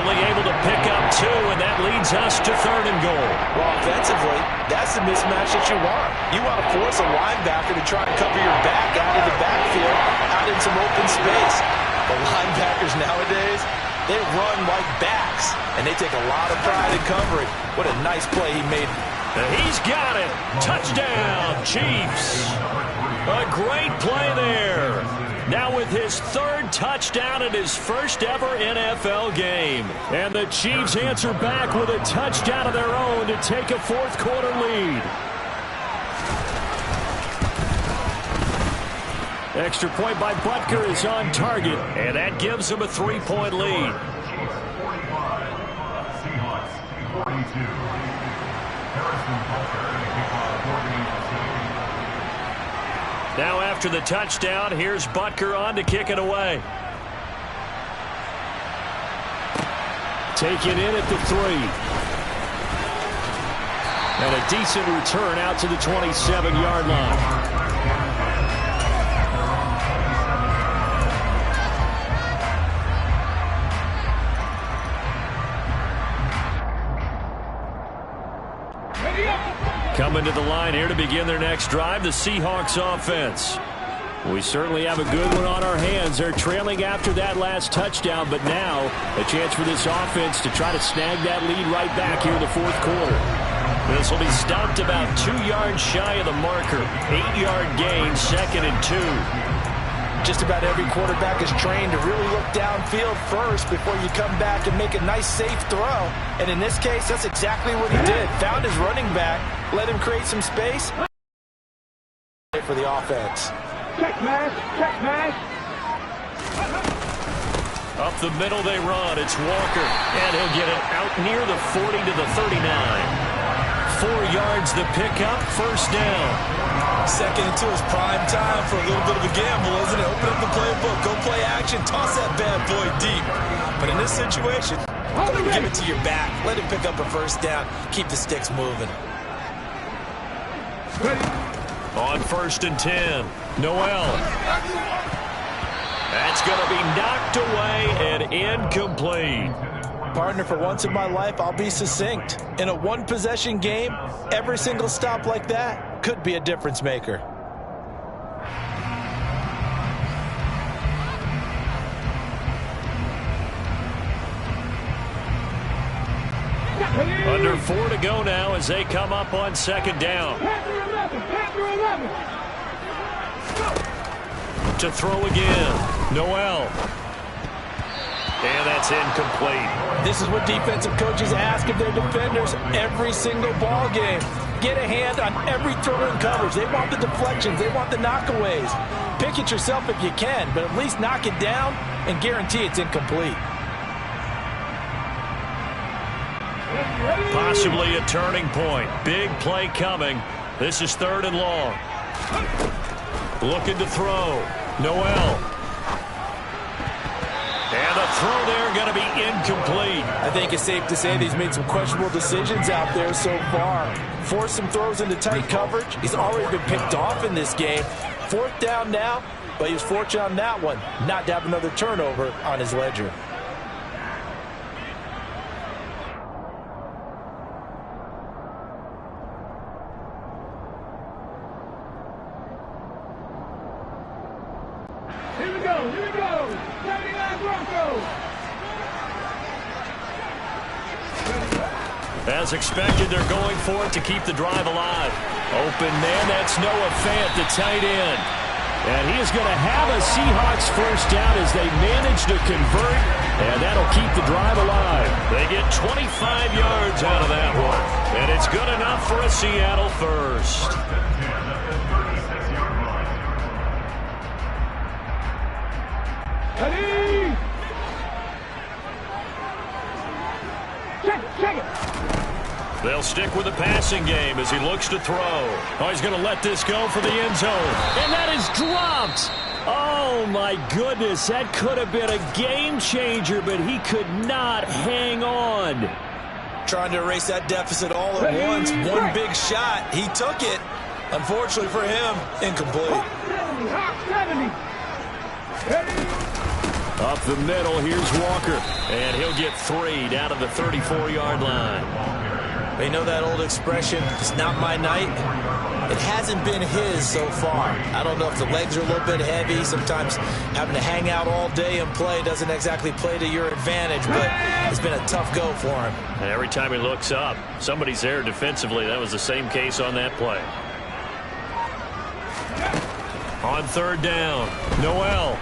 Only able to pick up 2, and that leads us to 3rd and goal. Well, offensively, that's the mismatch that you want. You want to force a linebacker to try and cover your back out of the backfield, out in some open space. The linebackers nowadays, they run like backs, and they take a lot of pride in covering. What a nice play he made. And he's got it. Touchdown, Chiefs. A great play there. Now with his 3rd touchdown in his first ever NFL game. And the Chiefs answer back with a touchdown of their own to take a 4th quarter lead. Extra point by Butker is on target, and that gives him a 3-point lead. Chiefs 45, Seahawks 42. Now after the touchdown, here's Butker on to kick it away. Taken in at the 3. And a decent return out to the 27-yard line. Coming to the line here to begin their next drive, the Seahawks offense. We certainly have a good one on our hands. They're trailing after that last touchdown, but now a chance for this offense to try to snag that lead right back here in the 4th quarter. This will be stopped about 2 yards shy of the marker. 8-yard gain, 2nd and 2. Just about every quarterback is trained to really look downfield first before you come back and make a nice, safe throw. And in this case, that's exactly what he did. Found his running back, let him create some space for the offense. Check man. Up the middle they run. It's Walker. And he'll get it out near the 40 to the 39. 4 yards the pickup, 1st down. 2nd and 2 is prime time for a little bit of a gamble, isn't it? Open up the playbook, go play action, toss that bad boy deep. But in this situation, give it to your back. Let him pick up a 1st down. Keep the sticks moving. On 1st and 10, Noel. That's going to be knocked away and incomplete. Partner, for once in my life, I'll be succinct. In a one-possession game, every single stop like that could be a difference maker. Under 4 to go now as they come up on 2nd down. To throw again, Noel. And that's incomplete. This is what defensive coaches ask of their defenders every single ball game. Get a hand on every throw in coverage. They want the deflections. They want the knockaways. Pick it yourself if you can, but at least knock it down and guarantee it's incomplete. Possibly a turning point. Big play coming. This is 3rd and long. Looking to throw. Noel. And the throw there going to be incomplete. I think it's safe to say that he's made some questionable decisions out there so far. Forced some throws into tight coverage. He's already been picked off in this game. 4th down now, but he was fortunate on that one not to have another turnover on his ledger. Here we go. 79 Broncos. As expected, they're going for it to keep the drive alive. Open man, that's Noah Fant, the tight end. And he is going to have a Seahawks 1st down as they manage to convert, and that'll keep the drive alive. They get 25 yards out of that one, and it's good enough for a Seattle 1st. Ready? Check it. They'll stick with the passing game as he looks to throw. Oh, he's going to let this go for the end zone. And that is dropped. Oh, my goodness. That could have been a game changer, but he could not hang on. Trying to erase that deficit all at once. One big shot. He took it. Unfortunately for him, incomplete. 70. Ready? Up the middle, here's Walker. And he'll get 3 down to the 34-yard line. You know that old expression, it's not my night? It hasn't been his so far. I don't know if the legs are a little bit heavy. Sometimes having to hang out all day and play doesn't exactly play to your advantage, but it's been a tough go for him. And every time he looks up, somebody's there defensively. That was the same case on that play. On 3rd down, Noel.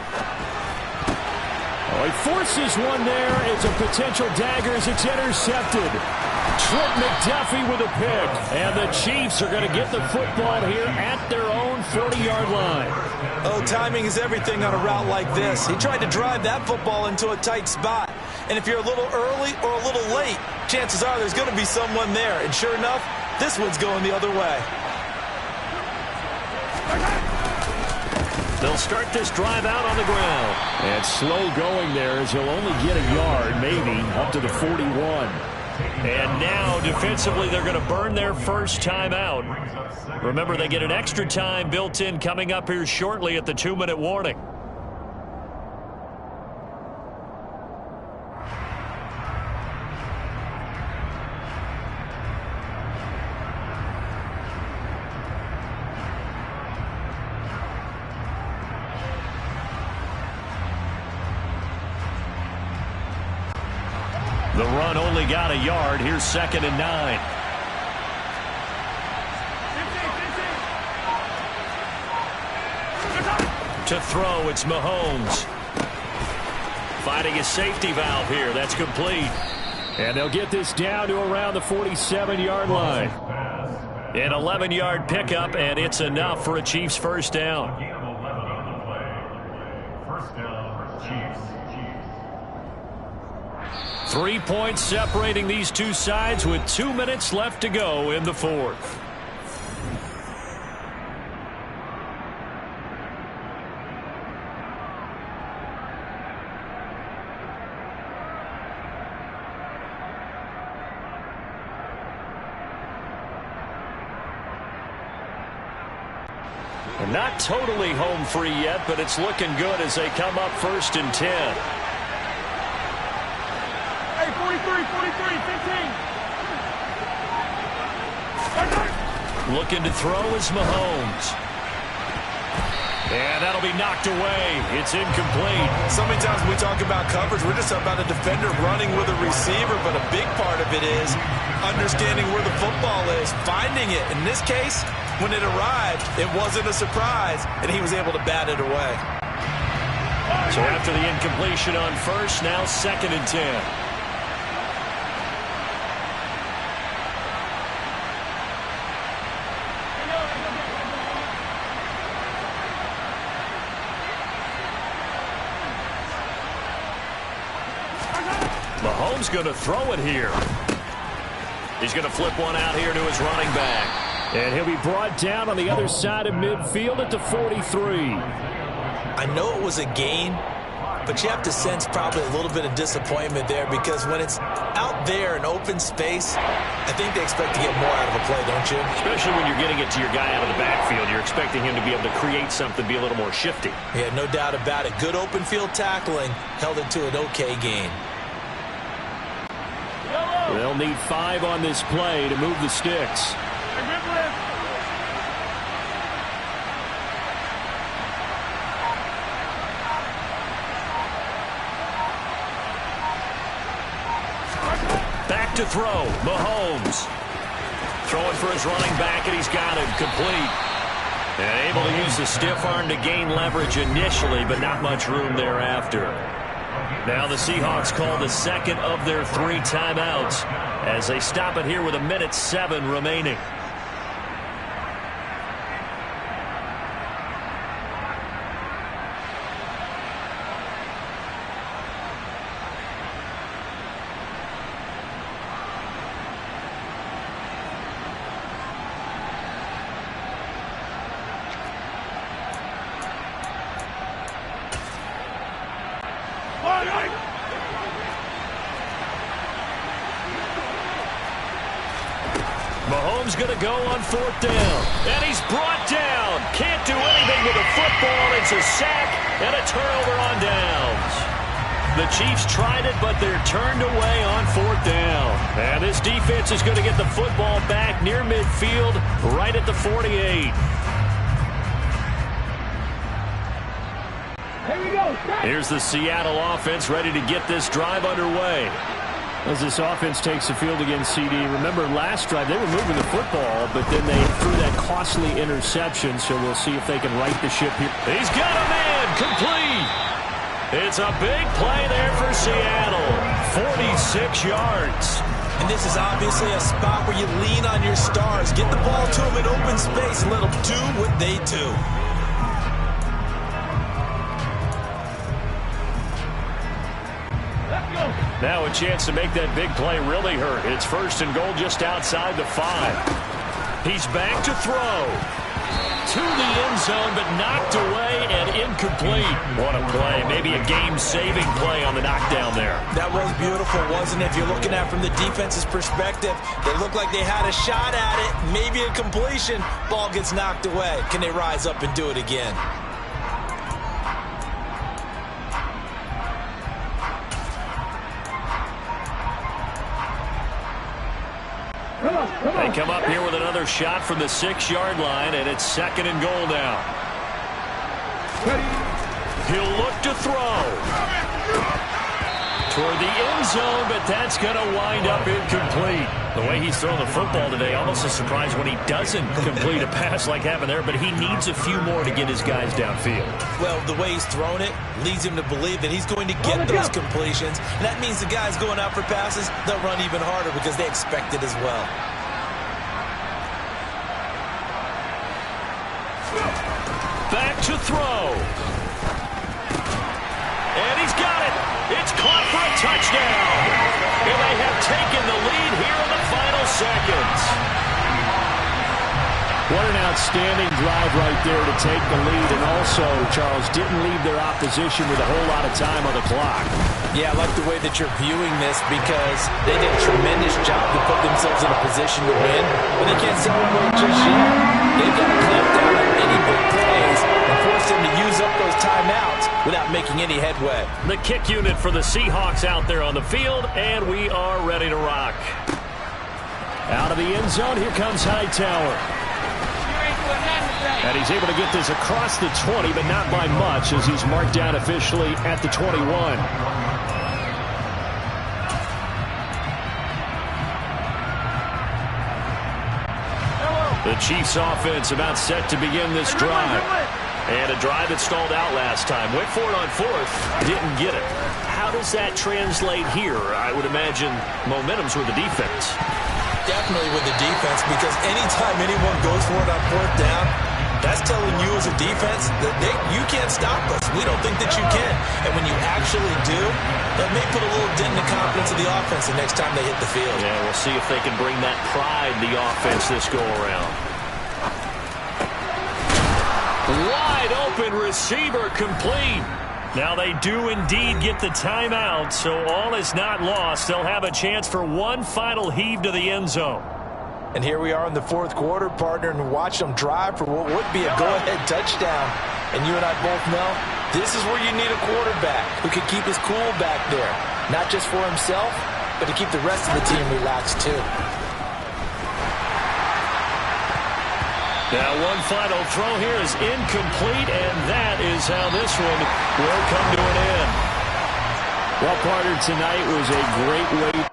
Oh, he forces one there. It's a potential dagger as it's intercepted. Trent McDuffie with a pick. And the Chiefs are going to get the football here at their own 40-yard line. Oh, timing is everything on a route like this. He tried to drive that football into a tight spot. And if you're a little early or a little late, chances are there's going to be someone there. And sure enough, this one's going the other way. They'll start this drive out on the ground. And slow going there as he'll only get a yard, maybe, up to the 41. And now, defensively, they're going to burn their first time out. Remember, they get an extra time built in coming up here shortly at the 2-minute warning. The run only got a yard. Here's 2nd and 9. To throw, it's Mahomes. Finding a safety valve here. That's complete. And they'll get this down to around the 47-yard line. An 11-yard pickup, and it's enough for a Chiefs first down. First down, Chiefs. 3 points separating these two sides with 2 minutes left to go in the fourth. Not totally home free yet, but it's looking good as they come up 1st and 10. Hey, 43, 43, 15. Looking to throw is Mahomes. And that'll be knocked away. It's incomplete. So many times when we talk about coverage, we're just talking about a defender running with a receiver, but a big part of it is understanding where the football is, finding it. In this case, when it arrived, it wasn't a surprise, and he was able to bat it away. So after the incompletion on first, now 2nd and 10. Mahomes going to throw it here. He's going to flip one out here to his running back. And he'll be brought down on the other side of midfield at the 43. I know it was a gain, but you have to sense probably a little bit of disappointment there because when it's out there in open space, I think they expect to get more out of a play, don't you? Especially when you're getting it to your guy out of the backfield. You're expecting him to be able to create something, be a little more shifty. Yeah, no doubt about it. Good open field tackling, held it to an okay gain. They'll need 5 on this play to move the sticks. Back to throw, Mahomes. Throwing for his running back, and he's got him complete. And able to use the stiff arm to gain leverage initially, but not much room thereafter. Now the Seahawks call the second of their 3 timeouts as they stop it here with 1:07 remaining. Mahomes going to go on 4th down. And he's brought down. Can't do anything with the football. It's a sack and a turnover on downs. The Chiefs tried it, but they're turned away on 4th down. And this defense is going to get the football back near midfield, right at the 48. Here we go. Here's the Seattle offense ready to get this drive underway. As this offense takes the field against CD, remember last drive they were moving the football, but then they threw that costly interception, so we'll see if they can right the ship here. He's got a man, complete. It's a big play there for Seattle, 46 yards. And this is obviously a spot where you lean on your stars. Get the ball to them in open space and let them do what they do. Now a chance to make that big play really hurt. It's 1st and goal just outside the 5. He's back to throw. To the end zone, but knocked away and incomplete. What a play. Maybe a game-saving play on the knockdown there. That was beautiful, wasn't it? If you're looking at it from the defense's perspective, they looked like they had a shot at it. Maybe a completion. Ball gets knocked away. Can they rise up and do it again? They come up here with another shot from the 6-yard line, and it's 2nd and goal now. He'll look to throw. toward the end zone, but that's going to wind up incomplete. The way he's thrown the football today, almost a surprise when he doesn't complete a pass like happened there, but he needs a few more to get his guys downfield. Well, the way he's thrown it leads him to believe that he's going to get those completions. And that means the guys going out for passes, they'll run even harder because they expect it as well. Back to throw. And he's got it. It's caught for a touchdown. And they have taken the lead here in the final seconds. What an outstanding drive right there to take the lead. And also, Charles, didn't leave their opposition with a whole lot of time on the clock. Yeah, I like the way that you're viewing this because they did a tremendous job to put themselves in a position to win. But they can't celebrate just yet. They've got to clamp down on any big plays and force them to use up those timeouts without making any headway. The kick unit for the Seahawks out there on the field, and we are ready to rock. Out of the end zone, here comes Hightower. And he's able to get this across the 20, but not by much as he's marked down officially at the 21. The Chiefs offense about set to begin this drive. And a drive that stalled out last time. Went for it on fourth. Didn't get it. How does that translate here? I would imagine momentum's with the defense. Definitely with the defense, because anytime anyone goes for it on fourth down, that's telling you as a defense that you can't stop us. We don't think that you can. And when you actually do, that may put a little dent in the confidence of the offense the next time they hit the field. Yeah, we'll see if they can bring that pride the offense this go-around. Wide open receiver complete. Now they do indeed get the timeout, so all is not lost. They'll have a chance for one final heave to the end zone. And here we are in the fourth quarter, partner, and watch them drive for what would be a go-ahead touchdown. And you and I both know this is where you need a quarterback who can keep his cool back there. Not just for himself, but to keep the rest of the team relaxed too. Now one final throw here is incomplete, and that is how this one will come to an end. Well, partner, tonight was a great way